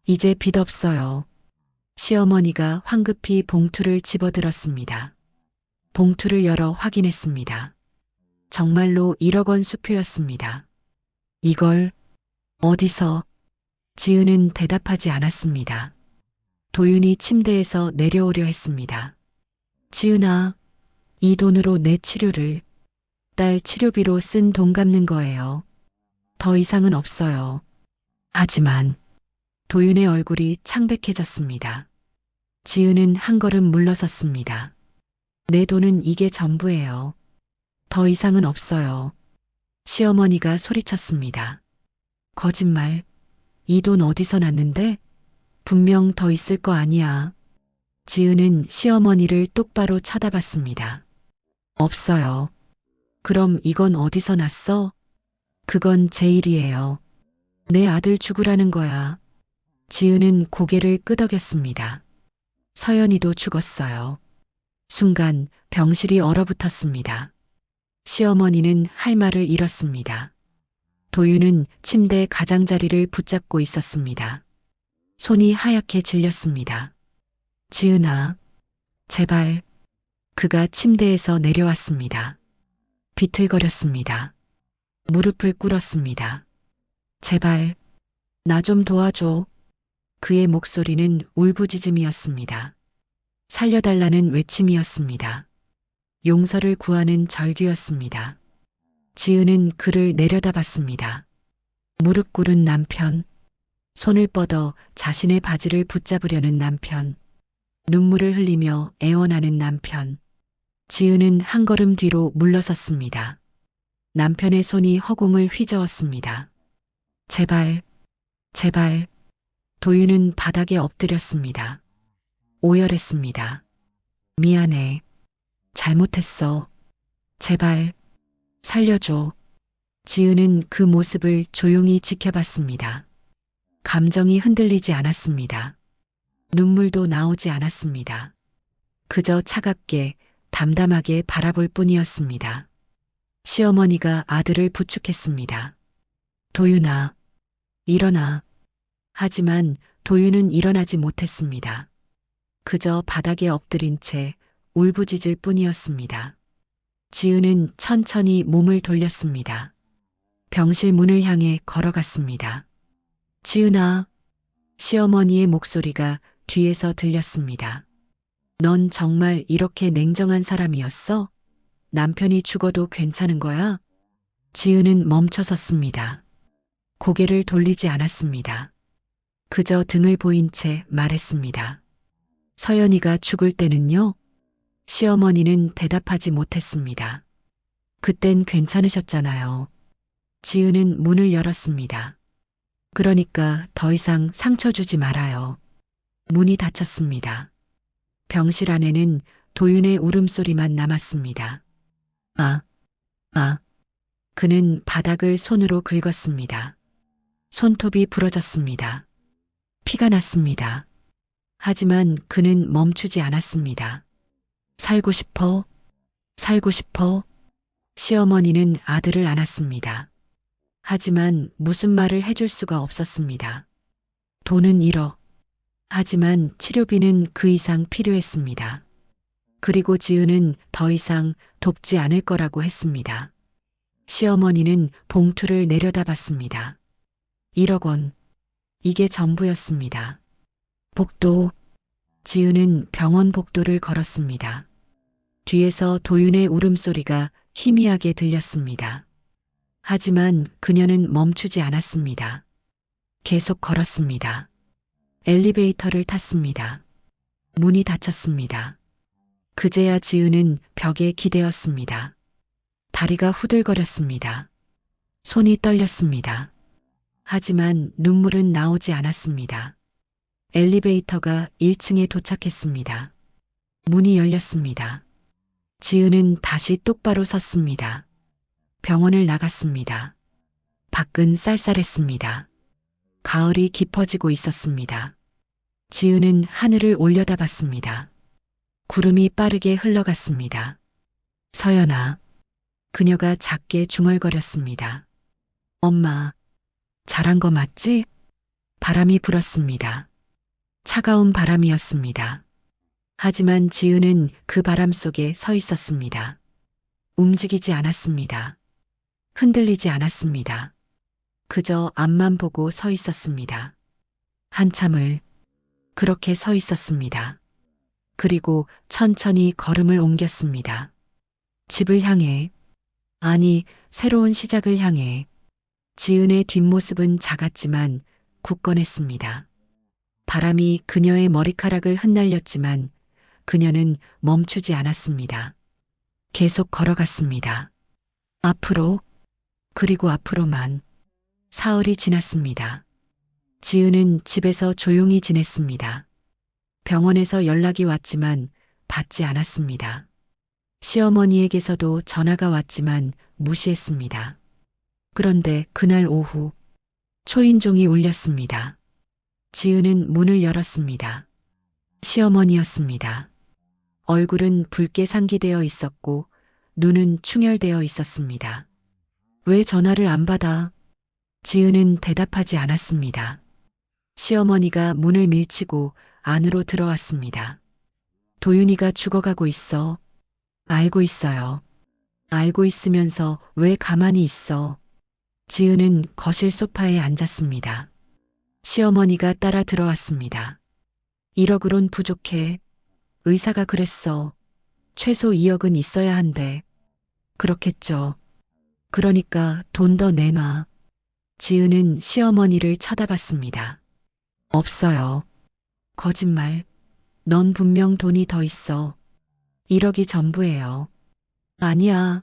이제 빚 없어요. 시어머니가 황급히 봉투를 집어들었습니다. 봉투를 열어 확인했습니다. 정말로 1억 원 수표였습니다. 이걸 어디서? 지은은 대답하지 않았습니다. 도윤이 침대에서 내려오려 했습니다. 지은아, 이 돈으로 내 치료를, 딸 치료비로 쓴 돈 갚는 거예요. 더 이상은 없어요. 하지만 도윤의 얼굴이 창백해졌습니다. 지은은 한 걸음 물러섰습니다. 내 돈은 이게 전부예요. 더 이상은 없어요. 시어머니가 소리쳤습니다. 거짓말. 이 돈 어디서 났는데? 분명 더 있을 거 아니야. 지은은 시어머니를 똑바로 쳐다봤습니다. 없어요. 그럼 이건 어디서 났어? 그건 제 일이에요. 내 아들 죽으라는 거야. 지은은 고개를 끄덕였습니다. 서연이도 죽었어요. 순간 병실이 얼어붙었습니다. 시어머니는 할 말을 잃었습니다. 도윤은 침대 가장자리를 붙잡고 있었습니다. 손이 하얗게 질렸습니다. 지은아, 제발. 그가 침대에서 내려왔습니다. 비틀거렸습니다. 무릎을 꿇었습니다. 제발, 나 좀 도와줘. 그의 목소리는 울부짖음이었습니다. 살려달라는 외침이었습니다. 용서를 구하는 절규였습니다. 지은은 그를 내려다봤습니다. 무릎 꿇은 남편, 손을 뻗어 자신의 바지를 붙잡으려는 남편, 눈물을 흘리며 애원하는 남편. 지은은 한 걸음 뒤로 물러섰습니다. 남편의 손이 허공을 휘저었습니다. 제발, 제발. 도윤은 바닥에 엎드렸습니다. 오열했습니다. 미안해. 잘못했어. 제발, 살려줘. 지은은 그 모습을 조용히 지켜봤습니다. 감정이 흔들리지 않았습니다. 눈물도 나오지 않았습니다. 그저 차갑게, 담담하게 바라볼 뿐이었습니다. 시어머니가 아들을 부축했습니다. 도윤아, 일어나. 하지만 도윤은 일어나지 못했습니다. 그저 바닥에 엎드린 채 울부짖을 뿐이었습니다. 지은은 천천히 몸을 돌렸습니다. 병실 문을 향해 걸어갔습니다. 지은아, 시어머니의 목소리가 뒤에서 들렸습니다. 넌 정말 이렇게 냉정한 사람이었어? 남편이 죽어도 괜찮은 거야? 지은은 멈춰섰습니다. 고개를 돌리지 않았습니다. 그저 등을 보인 채 말했습니다. 서연이가 죽을 때는요? 시어머니는 대답하지 못했습니다. 그땐 괜찮으셨잖아요. 지은은 문을 열었습니다. 그러니까 더 이상 상처 주지 말아요. 문이 닫혔습니다. 병실 안에는 도윤의 울음소리만 남았습니다. 아, 아. 그는 바닥을 손으로 긁었습니다. 손톱이 부러졌습니다. 피가 났습니다. 하지만 그는 멈추지 않았습니다. 살고 싶어, 살고 싶어. 시어머니는 아들을 안았습니다. 하지만 무슨 말을 해줄 수가 없었습니다. 돈은 1억. 하지만 치료비는 그 이상 필요했습니다. 그리고 지은은 더 이상 돕지 않을 거라고 했습니다. 시어머니는 봉투를 내려다봤습니다. 1억 원. 이게 전부였습니다. 복도. 지은은 병원 복도를 걸었습니다. 뒤에서 도윤의 울음소리가 희미하게 들렸습니다. 하지만 그녀는 멈추지 않았습니다. 계속 걸었습니다. 엘리베이터를 탔습니다. 문이 닫혔습니다. 그제야 지은은 벽에 기대었습니다. 다리가 후들거렸습니다. 손이 떨렸습니다. 하지만 눈물은 나오지 않았습니다. 엘리베이터가 1층에 도착했습니다. 문이 열렸습니다. 지은은 다시 똑바로 섰습니다. 병원을 나갔습니다. 밖은 쌀쌀했습니다. 가을이 깊어지고 있었습니다. 지은은 하늘을 올려다봤습니다. 구름이 빠르게 흘러갔습니다. 서연아. 그녀가 작게 중얼거렸습니다. 엄마, 잘한 거 맞지? 바람이 불었습니다. 차가운 바람이었습니다. 하지만 지은은 그 바람 속에 서 있었습니다. 움직이지 않았습니다. 흔들리지 않았습니다. 그저 앞만 보고 서 있었습니다. 한참을 그렇게 서 있었습니다. 그리고 천천히 걸음을 옮겼습니다. 집을 향해, 아니, 새로운 시작을 향해. 지은의 뒷모습은 작았지만 굳건했습니다. 바람이 그녀의 머리카락을 흩날렸지만 그녀는 멈추지 않았습니다. 계속 걸어갔습니다. 앞으로, 그리고 앞으로만. 사흘이 지났습니다. 지은은 집에서 조용히 지냈습니다. 병원에서 연락이 왔지만 받지 않았습니다. 시어머니에게서도 전화가 왔지만 무시했습니다. 그런데 그날 오후 초인종이 울렸습니다. 지은은 문을 열었습니다. 시어머니였습니다. 얼굴은 붉게 상기되어 있었고 눈은 충혈되어 있었습니다. 왜 전화를 안 받아? 지은은 대답하지 않았습니다. 시어머니가 문을 밀치고 안으로 들어왔습니다. 도윤이가 죽어가고 있어. 알고 있어요. 알고 있으면서 왜 가만히 있어? 지은은 거실 소파에 앉았습니다. 시어머니가 따라 들어왔습니다. 1억으론 부족해. 의사가 그랬어. 최소 2억은 있어야 한대. 그렇겠죠. 그러니까 돈 더 내놔. 지은은 시어머니를 쳐다봤습니다. 없어요. 거짓말. 넌 분명 돈이 더 있어. 1억이 전부예요. 아니야.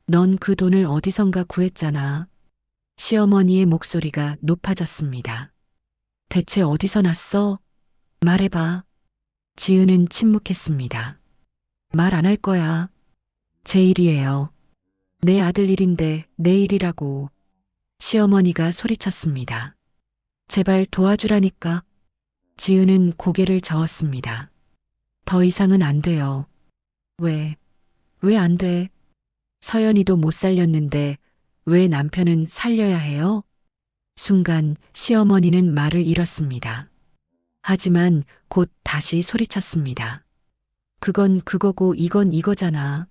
넌 그 돈을 어디선가 구했잖아. 시어머니의 목소리가 높아졌습니다. 대체 어디서 났어? 말해봐. 지은은 침묵했습니다. 말 안 할 거야. 제 일이에요. 내 아들 일인데 내 일이라고. 시어머니가 소리쳤습니다. 제발 도와주라니까. 지은은 고개를 저었습니다. 더 이상은 안 돼요. 왜 안 돼? 서연이도 못 살렸는데 왜 남편은 살려야 해요? 순간 시어머니는 말을 잃었습니다. 하지만 곧 다시 소리쳤습니다. 그건 그거고 이건 이거잖아.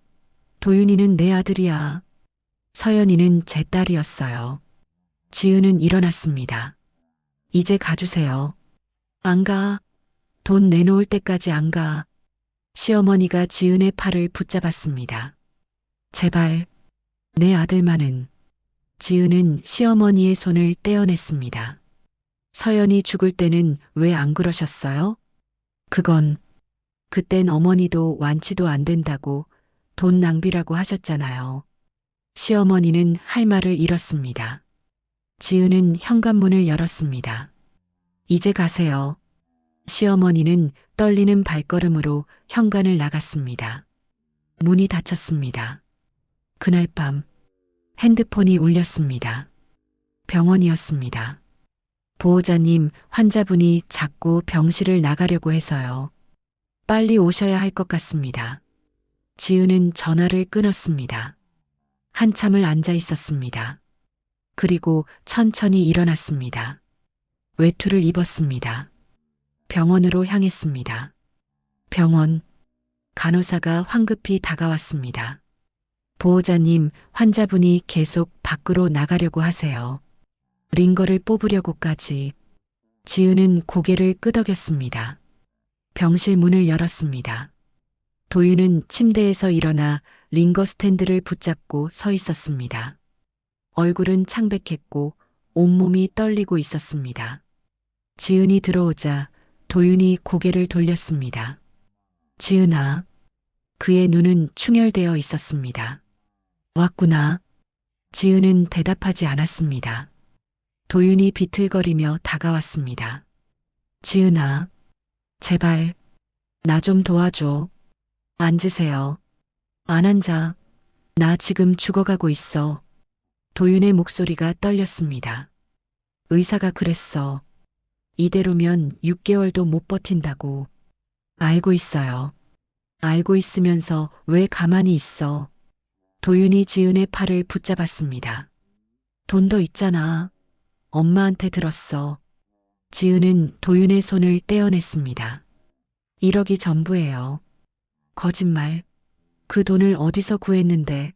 도윤이는 내 아들이야. 서연이는 제 딸이었어요. 지은은 일어났습니다. 이제 가주세요. 안 가. 돈 내놓을 때까지 안 가. 시어머니가 지은의 팔을 붙잡았습니다. 제발, 내 아들만은. 지은은 시어머니의 손을 떼어냈습니다. 서연이 죽을 때는 왜 안 그러셨어요? 그땐 어머니도 완치도 안 된다고 돈 낭비라고 하셨잖아요. 시어머니는 할 말을 잃었습니다. 지은은 현관문을 열었습니다. 이제 가세요. 시어머니는 떨리는 발걸음으로 현관을 나갔습니다. 문이 닫혔습니다. 그날 밤 핸드폰이 울렸습니다. 병원이었습니다. 보호자님, 환자분이 자꾸 병실을 나가려고 해서요. 빨리 오셔야 할 것 같습니다. 지은은 전화를 끊었습니다. 한참을 앉아 있었습니다. 그리고 천천히 일어났습니다. 외투를 입었습니다. 병원으로 향했습니다. 병원. 간호사가 황급히 다가왔습니다. 보호자님, 환자분이 계속 밖으로 나가려고 하세요. 링거를 뽑으려고까지. 지은은 고개를 끄덕였습니다. 병실 문을 열었습니다. 도윤은 침대에서 일어나 링거 스탠드를 붙잡고 서 있었습니다. 얼굴은 창백했고 온몸이 떨리고 있었습니다. 지은이 들어오자 도윤이 고개를 돌렸습니다. 지은아. 그의 눈은 충혈되어 있었습니다. 왔구나. 지은은 대답하지 않았습니다. 도윤이 비틀거리며 다가왔습니다. 지은아. 제발. 나 좀 도와줘. 앉으세요. 안 앉아. 나 지금 죽어가고 있어. 도윤의 목소리가 떨렸습니다. 의사가 그랬어. 이대로면 6개월도 못 버틴다고. 알고 있어요. 알고 있으면서 왜 가만히 있어. 도윤이 지은의 팔을 붙잡았습니다. 돈 더 있잖아. 엄마한테 들었어. 지은은 도윤의 손을 떼어냈습니다. 1억이 전부예요. 거짓말. 그 돈을 어디서 구했는데.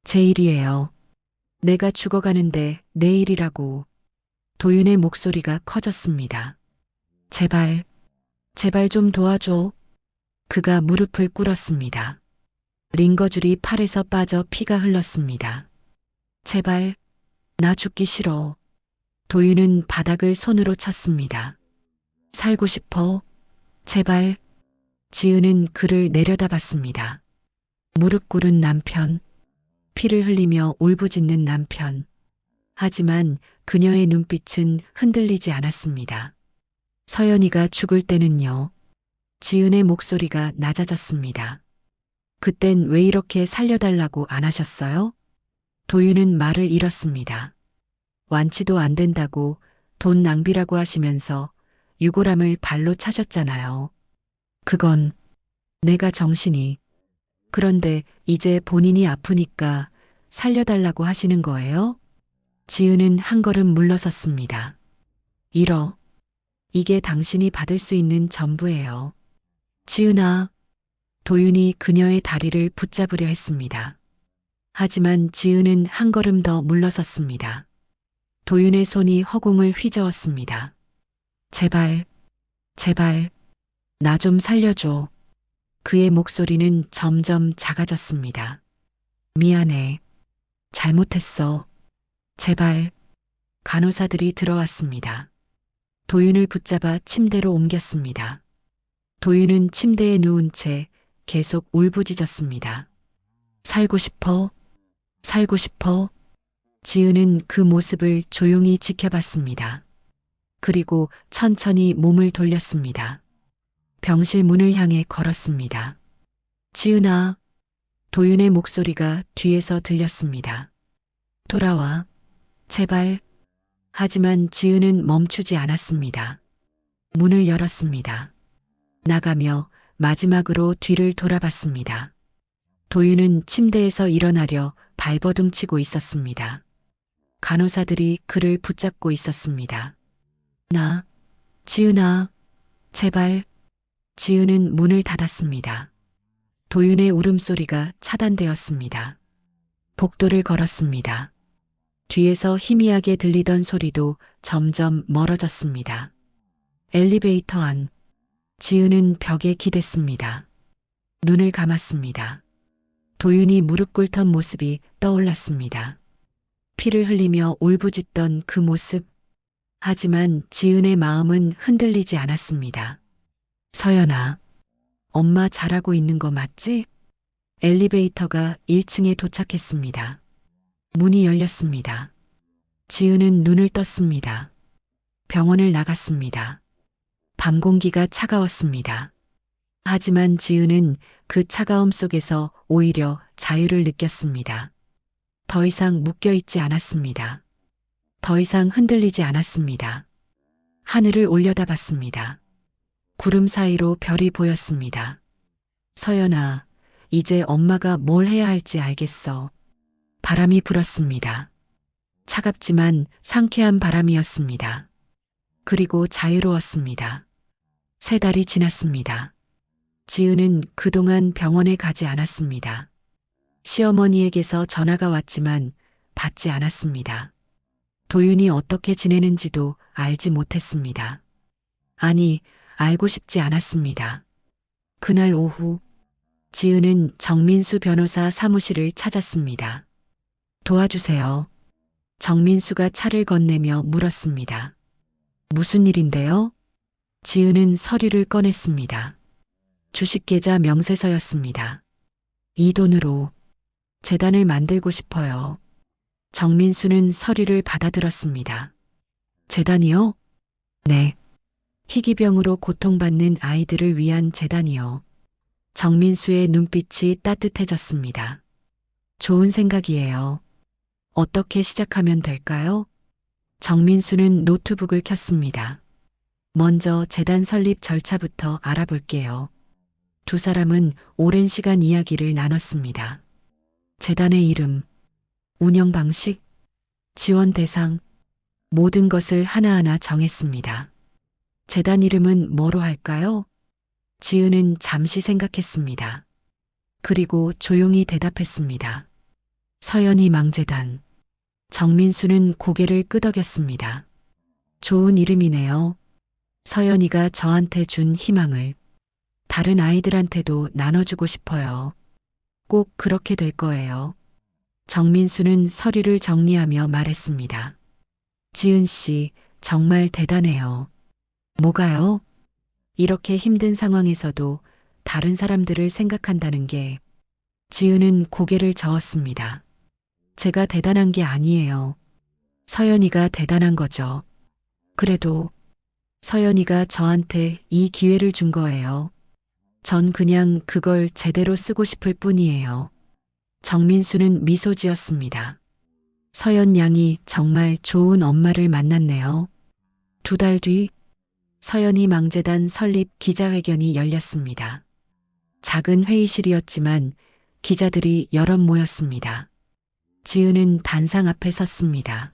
제 일이에요. 내가 죽어가는데 내 일이라고. 도윤의 목소리가 커졌습니다. 제발, 제발 좀 도와줘. 그가 무릎을 꿇었습니다. 링거줄이 팔에서 빠져 피가 흘렀습니다. 제발, 나 죽기 싫어. 도윤은 바닥을 손으로 쳤습니다. 살고 싶어. 제발. 지은은 그를 내려다봤습니다. 무릎 꿇은 남편. 피를 흘리며 울부짖는 남편. 하지만 그녀의 눈빛은 흔들리지 않았습니다. 서연이가 죽을 때는요. 지은의 목소리가 낮아졌습니다. 그땐 왜 이렇게 살려달라고 안 하셨어요? 도윤은 말을 잃었습니다. 완치도 안 된다고 돈 낭비라고 하시면서 유골함을 발로 차셨잖아요. 그건 내가 정신이. 그런데 이제 본인이 아프니까 살려달라고 하시는 거예요? 지은은 한 걸음 물러섰습니다. 1억. 이게 당신이 받을 수 있는 전부예요. 지은아. 도윤이 그녀의 다리를 붙잡으려 했습니다. 하지만 지은은 한 걸음 더 물러섰습니다. 도윤의 손이 허공을 휘저었습니다. 제발, 제발, 나 좀 살려줘. 그의 목소리는 점점 작아졌습니다. 미안해. 잘못했어. 제발. 간호사들이 들어왔습니다. 도윤을 붙잡아 침대로 옮겼습니다. 도윤은 침대에 누운 채 계속 울부짖었습니다. 살고 싶어. 살고 싶어. 지은은 그 모습을 조용히 지켜봤습니다. 그리고 천천히 몸을 돌렸습니다. 병실 문을 향해 걸었습니다. 지은아. 도윤의 목소리가 뒤에서 들렸습니다. 돌아와. 제발. 하지만 지은은 멈추지 않았습니다. 문을 열었습니다. 나가며 마지막으로 뒤를 돌아봤습니다. 도윤은 침대에서 일어나려 발버둥치고 있었습니다. 간호사들이 그를 붙잡고 있었습니다. 지은아, 제발. 지은은 문을 닫았습니다. 도윤의 울음소리가 차단되었습니다. 복도를 걸었습니다. 뒤에서 희미하게 들리던 소리도 점점 멀어졌습니다. 엘리베이터 안. 지은은 벽에 기댔습니다. 눈을 감았습니다. 도윤이 무릎 꿇던 모습이 떠올랐습니다. 피를 흘리며 울부짖던 그 모습. 하지만 지은의 마음은 흔들리지 않았습니다. 서연아, 엄마 잘하고 있는 거 맞지? 엘리베이터가 1층에 도착했습니다. 문이 열렸습니다. 지은은 눈을 떴습니다. 병원을 나갔습니다. 밤 공기가 차가웠습니다. 하지만 지은은 그 차가움 속에서 오히려 자유를 느꼈습니다. 더 이상 묶여있지 않았습니다. 더 이상 흔들리지 않았습니다. 하늘을 올려다봤습니다. 구름 사이로 별이 보였습니다. 서연아, 이제 엄마가 뭘 해야 할지 알겠어. 바람이 불었습니다. 차갑지만 상쾌한 바람이었습니다. 그리고 자유로웠습니다. 3달이 지났습니다. 지은은 그동안 병원에 가지 않았습니다. 시어머니에게서 전화가 왔지만 받지 않았습니다. 도윤이 어떻게 지내는지도 알지 못했습니다. 아니, 알고 싶지 않았습니다. 그날 오후, 지은은 정민수 변호사 사무실을 찾았습니다. 도와주세요. 정민수가 차를 건네며 물었습니다. 무슨 일인데요? 지은은 서류를 꺼냈습니다. 주식계좌 명세서였습니다. 이 돈으로 재단을 만들고 싶어요. 정민수는 서류를 받아들었습니다. 재단이요? 네. 희귀병으로 고통받는 아이들을 위한 재단이요. 정민수의 눈빛이 따뜻해졌습니다. 좋은 생각이에요. 어떻게 시작하면 될까요? 정민수는 노트북을 켰습니다. 먼저 재단 설립 절차부터 알아볼게요. 두 사람은 오랜 시간 이야기를 나눴습니다. 재단의 이름, 운영 방식, 지원 대상, 모든 것을 하나하나 정했습니다. 재단 이름은 뭐로 할까요? 지은은 잠시 생각했습니다. 그리고 조용히 대답했습니다. 서연이 망재단. 정민수는 고개를 끄덕였습니다. 좋은 이름이네요. 서연이가 저한테 준 희망을 다른 아이들한테도 나눠주고 싶어요. 꼭 그렇게 될 거예요. 정민수는 서류를 정리하며 말했습니다. 지은 씨, 정말 대단해요. 뭐가요? 이렇게 힘든 상황에서도 다른 사람들을 생각한다는 게. 지은은 고개를 저었습니다. 제가 대단한 게 아니에요. 서연이가 대단한 거죠. 그래도 서연이가 저한테 이 기회를 준 거예요. 전 그냥 그걸 제대로 쓰고 싶을 뿐이에요. 정민수는 미소 지었습니다. 서연 양이 정말 좋은 엄마를 만났네요. 2달 뒤 서연이 망재단 설립 기자회견이 열렸습니다. 작은 회의실이었지만 기자들이 여럿 모였습니다. 지은은 단상 앞에 섰습니다.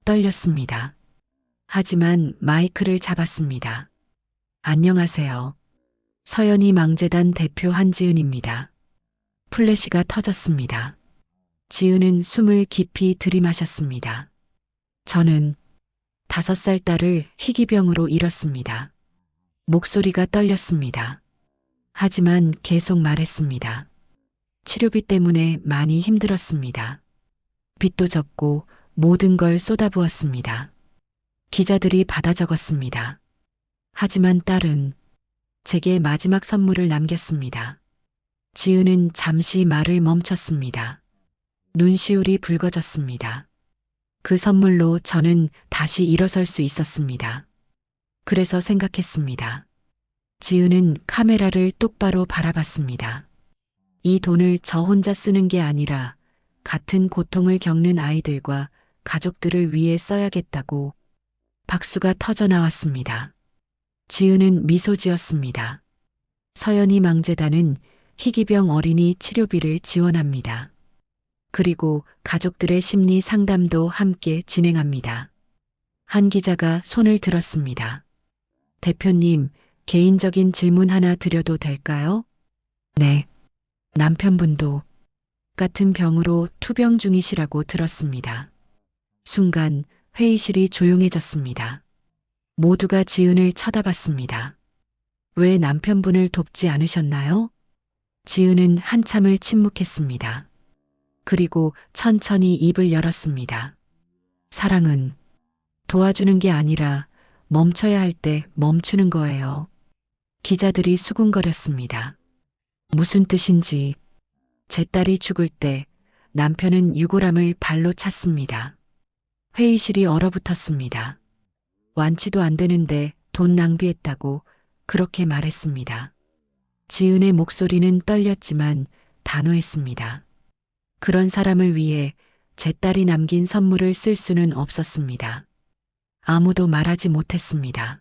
떨렸습니다. 하지만 마이크를 잡았습니다. 안녕하세요. 서연이 망재단 대표 한지은입니다. 플래시가 터졌습니다. 지은은 숨을 깊이 들이마셨습니다. 저는 5살 딸을 희귀병으로 잃었습니다. 목소리가 떨렸습니다. 하지만 계속 말했습니다. 치료비 때문에 많이 힘들었습니다. 빚도 졌고 모든 걸 쏟아부었습니다. 기자들이 받아 적었습니다. 하지만 딸은 제게 마지막 선물을 남겼습니다. 지은은 잠시 말을 멈췄습니다. 눈시울이 붉어졌습니다. 그 선물로 저는 다시 일어설 수 있었습니다. 그래서 생각했습니다. 지은은 카메라를 똑바로 바라봤습니다. 이 돈을 저 혼자 쓰는 게 아니라 같은 고통을 겪는 아이들과 가족들을 위해 써야겠다고 박수가 터져 나왔습니다. 지은은 미소 지었습니다. 서연이 망재단은 희귀병 어린이 치료비를 지원합니다. 그리고 가족들의 심리 상담도 함께 진행합니다. 한 기자가 손을 들었습니다. 대표님, 개인적인 질문 하나 드려도 될까요? 네. 남편분도 같은 병으로 투병 중이시라고 들었습니다. 순간 회의실이 조용해졌습니다. 모두가 지은을 쳐다봤습니다. 왜 남편분을 돕지 않으셨나요? 지은은 한참을 침묵했습니다. 그리고 천천히 입을 열었습니다. 사랑은 도와주는 게 아니라 멈춰야 할 때 멈추는 거예요. 기자들이 수군거렸습니다. 무슨 뜻인지. 제 딸이 죽을 때 남편은 유골함을 발로 찼습니다. 회의실이 얼어붙었습니다. 완치도 안 되는데 돈 낭비했다고 그렇게 말했습니다. 지은의 목소리는 떨렸지만 단호했습니다. 그런 사람을 위해 제 딸이 남긴 선물을 쓸 수는 없었습니다. 아무도 말하지 못했습니다.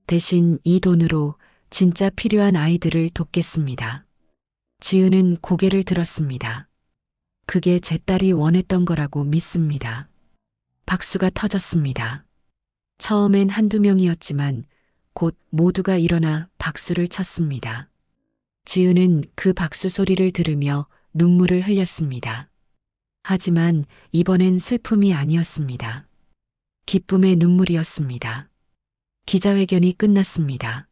대신 이 돈으로 진짜 필요한 아이들을 돕겠습니다. 지은은 고개를 들었습니다. 그게 제 딸이 원했던 거라고 믿습니다. 박수가 터졌습니다. 처음엔 한두 명이었지만 곧 모두가 일어나 박수를 쳤습니다. 지은은 그 박수 소리를 들으며 눈물을 흘렸습니다. 하지만 이번엔 슬픔이 아니었습니다. 기쁨의 눈물이었습니다. 기자회견이 끝났습니다.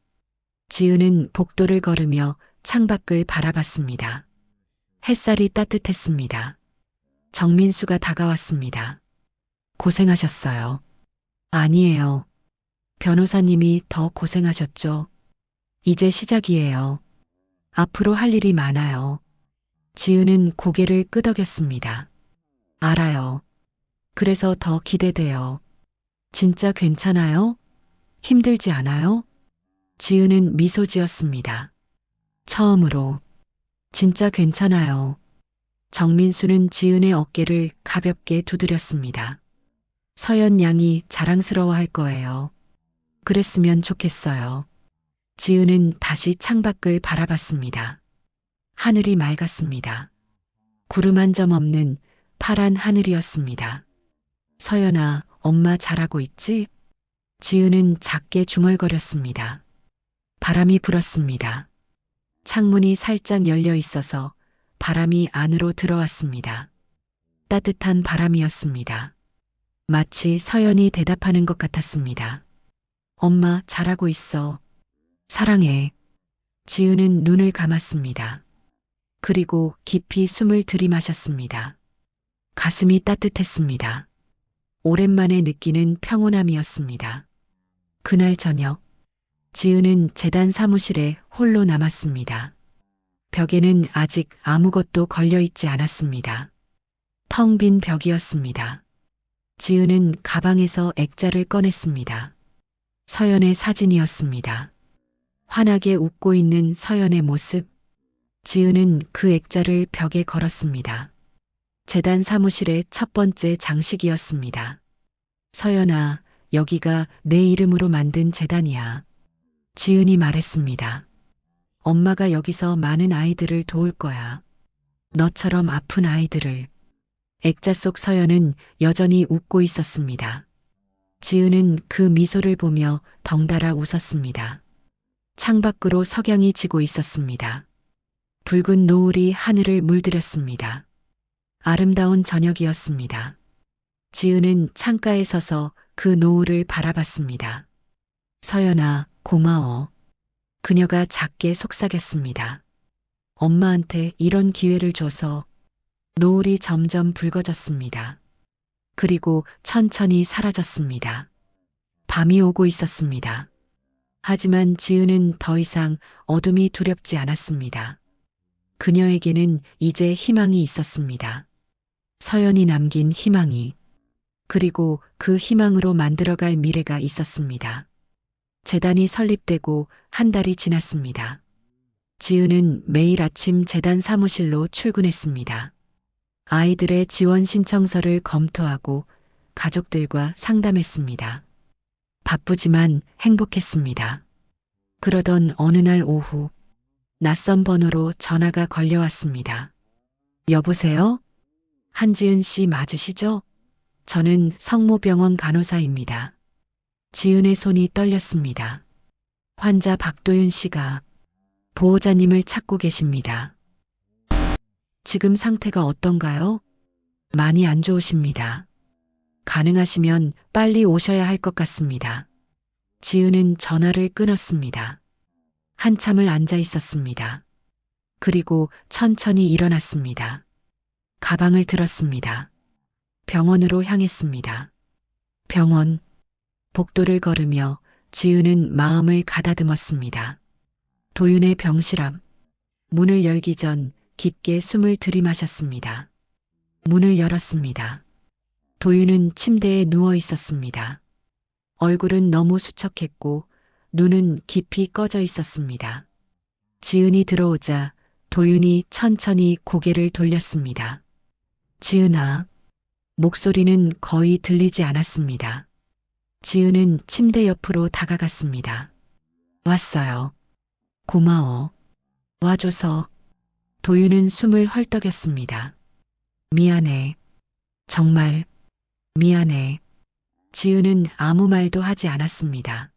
지은은 복도를 걸으며 창밖을 바라봤습니다. 햇살이 따뜻했습니다. 정민수가 다가왔습니다. 고생하셨어요. 아니에요. 변호사님이 더 고생하셨죠. 이제 시작이에요. 앞으로 할 일이 많아요. 지은은 고개를 끄덕였습니다. 알아요. 그래서 더 기대돼요. 진짜 괜찮아요? 힘들지 않아요? 지은은 미소 지었습니다. 처음으로 진짜 괜찮아요. 정민수는 지은의 어깨를 가볍게 두드렸습니다. 서연 양이 자랑스러워할 거예요. 그랬으면 좋겠어요. 지은은 다시 창밖을 바라봤습니다. 하늘이 맑았습니다. 구름 한 점 없는 파란 하늘이었습니다. 서연아, 엄마 잘하고 있지? 지은은 작게 중얼거렸습니다. 바람이 불었습니다. 창문이 살짝 열려 있어서 바람이 안으로 들어왔습니다. 따뜻한 바람이었습니다. 마치 서연이 대답하는 것 같았습니다. 엄마 잘하고 있어. 사랑해. 지은은 눈을 감았습니다. 그리고 깊이 숨을 들이마셨습니다. 가슴이 따뜻했습니다. 오랜만에 느끼는 평온함이었습니다. 그날 저녁, 지은은 재단 사무실에 홀로 남았습니다. 벽에는 아직 아무것도 걸려 있지 않았습니다. 텅 빈 벽이었습니다. 지은은 가방에서 액자를 꺼냈습니다. 서연의 사진이었습니다. 환하게 웃고 있는 서연의 모습. 지은은 그 액자를 벽에 걸었습니다. 재단 사무실의 첫 번째 장식이었습니다. 서연아, 여기가 내 이름으로 만든 재단이야. 지은이 말했습니다. 엄마가 여기서 많은 아이들을 도울 거야. 너처럼 아픈 아이들을. 액자 속 서연은 여전히 웃고 있었습니다. 지은은 그 미소를 보며 덩달아 웃었습니다. 창밖으로 석양이 지고 있었습니다. 붉은 노을이 하늘을 물들였습니다. 아름다운 저녁이었습니다. 지은은 창가에 서서 그 노을을 바라봤습니다. 서연아, 고마워. 그녀가 작게 속삭였습니다. 엄마한테 이런 기회를 줘서 노을이 점점 붉어졌습니다. 그리고 천천히 사라졌습니다. 밤이 오고 있었습니다. 하지만 지은은 더 이상 어둠이 두렵지 않았습니다. 그녀에게는 이제 희망이 있었습니다. 서연이 남긴 희망이. 그리고 그 희망으로 만들어갈 미래가 있었습니다. 재단이 설립되고 한 달이 지났습니다. 지은은 매일 아침 재단 사무실로 출근했습니다. 아이들의 지원 신청서를 검토하고 가족들과 상담했습니다. 바쁘지만 행복했습니다. 그러던 어느 날 오후, 낯선 번호로 전화가 걸려왔습니다. 여보세요? 한지은 씨 맞으시죠? 저는 성모병원 간호사입니다. 지은의 손이 떨렸습니다. 환자 박도윤 씨가 보호자님을 찾고 계십니다. 지금 상태가 어떤가요? 많이 안 좋으십니다. 가능하시면 빨리 오셔야 할 것 같습니다. 지은은 전화를 끊었습니다. 한참을 앉아 있었습니다. 그리고 천천히 일어났습니다. 가방을 들었습니다. 병원으로 향했습니다. 병원, 복도를 걸으며 지은은 마음을 가다듬었습니다. 도윤의 병실 앞, 문을 열기 전 깊게 숨을 들이마셨습니다. 문을 열었습니다. 도윤은 침대에 누워 있었습니다. 얼굴은 너무 수척했고 눈은 깊이 꺼져 있었습니다. 지은이 들어오자 도윤이 천천히 고개를 돌렸습니다. 지은아. 목소리는 거의 들리지 않았습니다. 지은은 침대 옆으로 다가갔습니다. 왔어요. 고마워. 와줘서. 도윤은 숨을 헐떡였습니다. 미안해. 정말 미안해. 지은은 아무 말도 하지 않았습니다.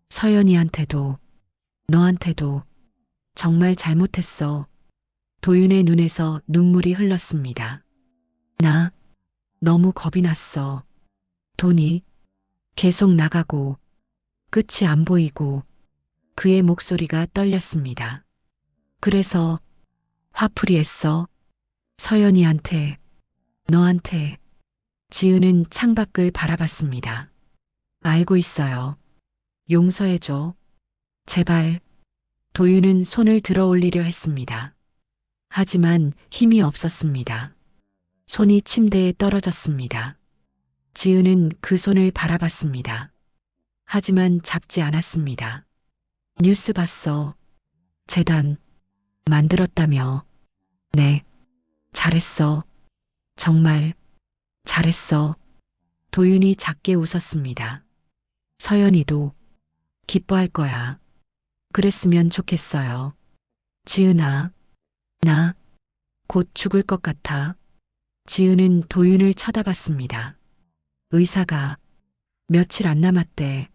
서연이한테도 너한테도 정말 잘못했어. 도윤의 눈에서 눈물이 흘렀습니다. 나 너무 겁이 났어. 돈이 계속 나가고 끝이 안 보이고 그의 목소리가 떨렸습니다. 그래서 화풀이 했어. 서연이한테, 너한테. 지은은 창밖을 바라봤습니다. 알고 있어요. 용서해줘. 제발. 도윤은 손을 들어 올리려 했습니다. 하지만 힘이 없었습니다. 손이 침대에 떨어졌습니다. 지은은 그 손을 바라봤습니다. 하지만 잡지 않았습니다. 뉴스 봤어. 재단 만들었다며. 네. 잘했어. 정말 잘했어. 도윤이 작게 웃었습니다. 서연이도 기뻐할 거야. 그랬으면 좋겠어요. 지은아, 나 곧 죽을 것 같아. 지은은 도윤을 쳐다봤습니다. 의사가 며칠 안 남았대.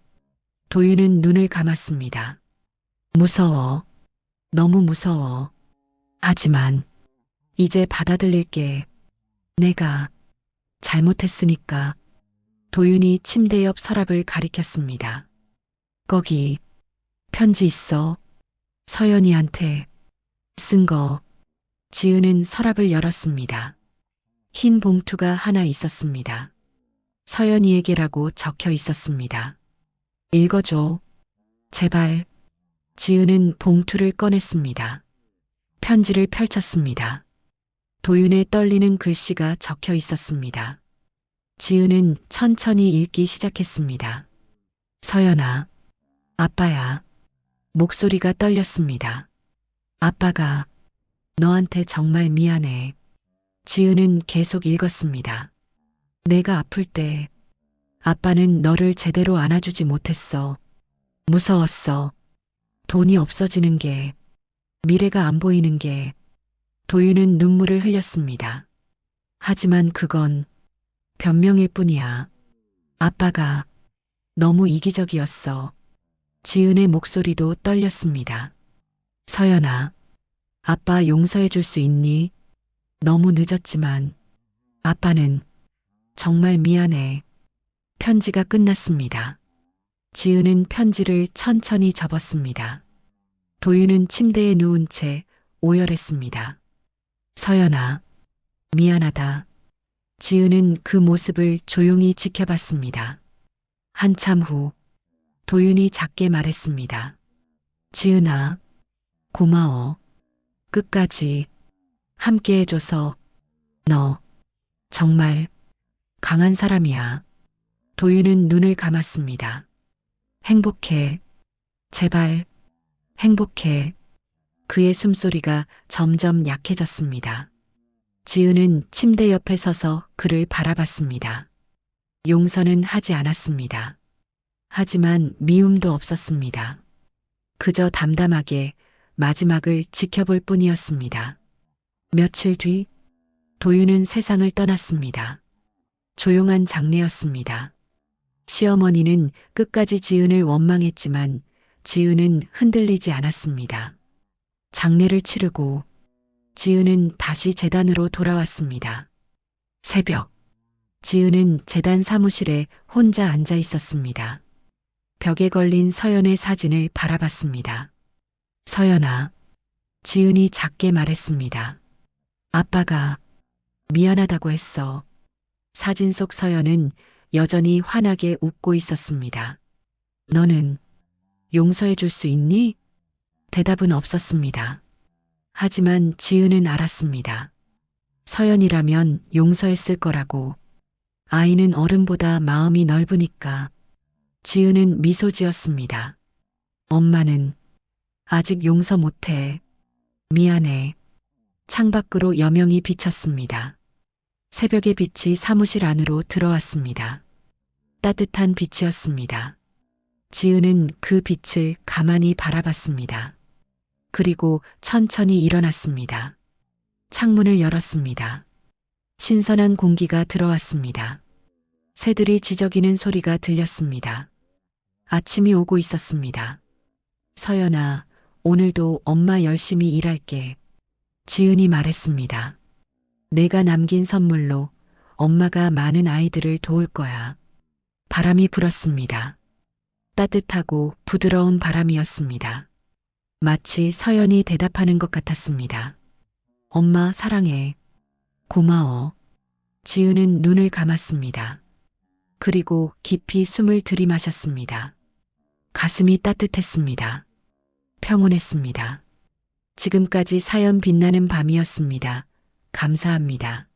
도윤은 눈을 감았습니다. 무서워. 너무 무서워. 하지만 이제 받아들일게. 내가 잘못했으니까. 도윤이 침대 옆 서랍을 가리켰습니다. 거기 편지 있어. 서연이한테 쓴 거. 지은은 서랍을 열었습니다. 흰 봉투가 하나 있었습니다. 서연이에게라고 적혀 있었습니다. 읽어줘. 제발. 지은은 봉투를 꺼냈습니다. 편지를 펼쳤습니다. 도윤의 떨리는 글씨가 적혀 있었습니다. 지은은 천천히 읽기 시작했습니다. 서연아, 아빠야. 목소리가 떨렸습니다. 아빠가 너한테 정말 미안해. 지은은 계속 읽었습니다. 내가 아플 때 아빠는 너를 제대로 안아주지 못했어. 무서웠어. 돈이 없어지는 게, 미래가 안 보이는 게. 도윤은 눈물을 흘렸습니다. 하지만 그건 변명일 뿐이야. 아빠가 너무 이기적이었어. 지은의 목소리도 떨렸습니다. 서연아, 아빠 용서해 줄 수 있니? 너무 늦었지만 아빠는 정말 미안해. 편지가 끝났습니다. 지은은 편지를 천천히 접었습니다. 도윤은 침대에 누운 채 오열했습니다. 서연아, 미안하다. 지은은 그 모습을 조용히 지켜봤습니다. 한참 후 도윤이 작게 말했습니다. 지은아, 고마워. 끝까지 함께 해줘서 너 정말 강한 사람이야. 도윤은 눈을 감았습니다. 행복해. 제발 행복해. 그의 숨소리가 점점 약해졌습니다. 지은은 침대 옆에 서서 그를 바라봤습니다. 용서는 하지 않았습니다. 하지만 미움도 없었습니다. 그저 담담하게 마지막을 지켜볼 뿐이었습니다. 며칠 뒤 도윤은 세상을 떠났습니다. 조용한 장례였습니다. 시어머니는 끝까지 지은을 원망했지만 지은은 흔들리지 않았습니다. 장례를 치르고 지은은 다시 재단으로 돌아왔습니다. 새벽, 지은은 재단 사무실에 혼자 앉아 있었습니다. 벽에 걸린 서연의 사진을 바라봤습니다. 서연아, 지은이 작게 말했습니다. 아빠가 미안하다고 했어. 사진 속 서연은 여전히 환하게 웃고 있었습니다. 너는 용서해 줄 수 있니? 대답은 없었습니다. 하지만 지은은 알았습니다. 서연이라면 용서했을 거라고. 아이는 어른보다 마음이 넓으니까. 지은은 미소 지었습니다. 엄마는 아직 용서 못해. 미안해. 창밖으로 여명이 비쳤습니다. 새벽의 빛이 사무실 안으로 들어왔습니다. 따뜻한 빛이었습니다. 지은은 그 빛을 가만히 바라봤습니다. 그리고 천천히 일어났습니다. 창문을 열었습니다. 신선한 공기가 들어왔습니다. 새들이 지저귀는 소리가 들렸습니다. 아침이 오고 있었습니다. 서연아, 오늘도 엄마 열심히 일할게. 지은이 말했습니다. 내가 남긴 선물로 엄마가 많은 아이들을 도울 거야. 바람이 불었습니다. 따뜻하고 부드러운 바람이었습니다. 마치 서연이 대답하는 것 같았습니다. 엄마 사랑해. 고마워. 지은은 눈을 감았습니다. 그리고 깊이 숨을 들이마셨습니다. 가슴이 따뜻했습니다. 평온했습니다. 지금까지 사연 빛나는 밤이었습니다. 감사합니다.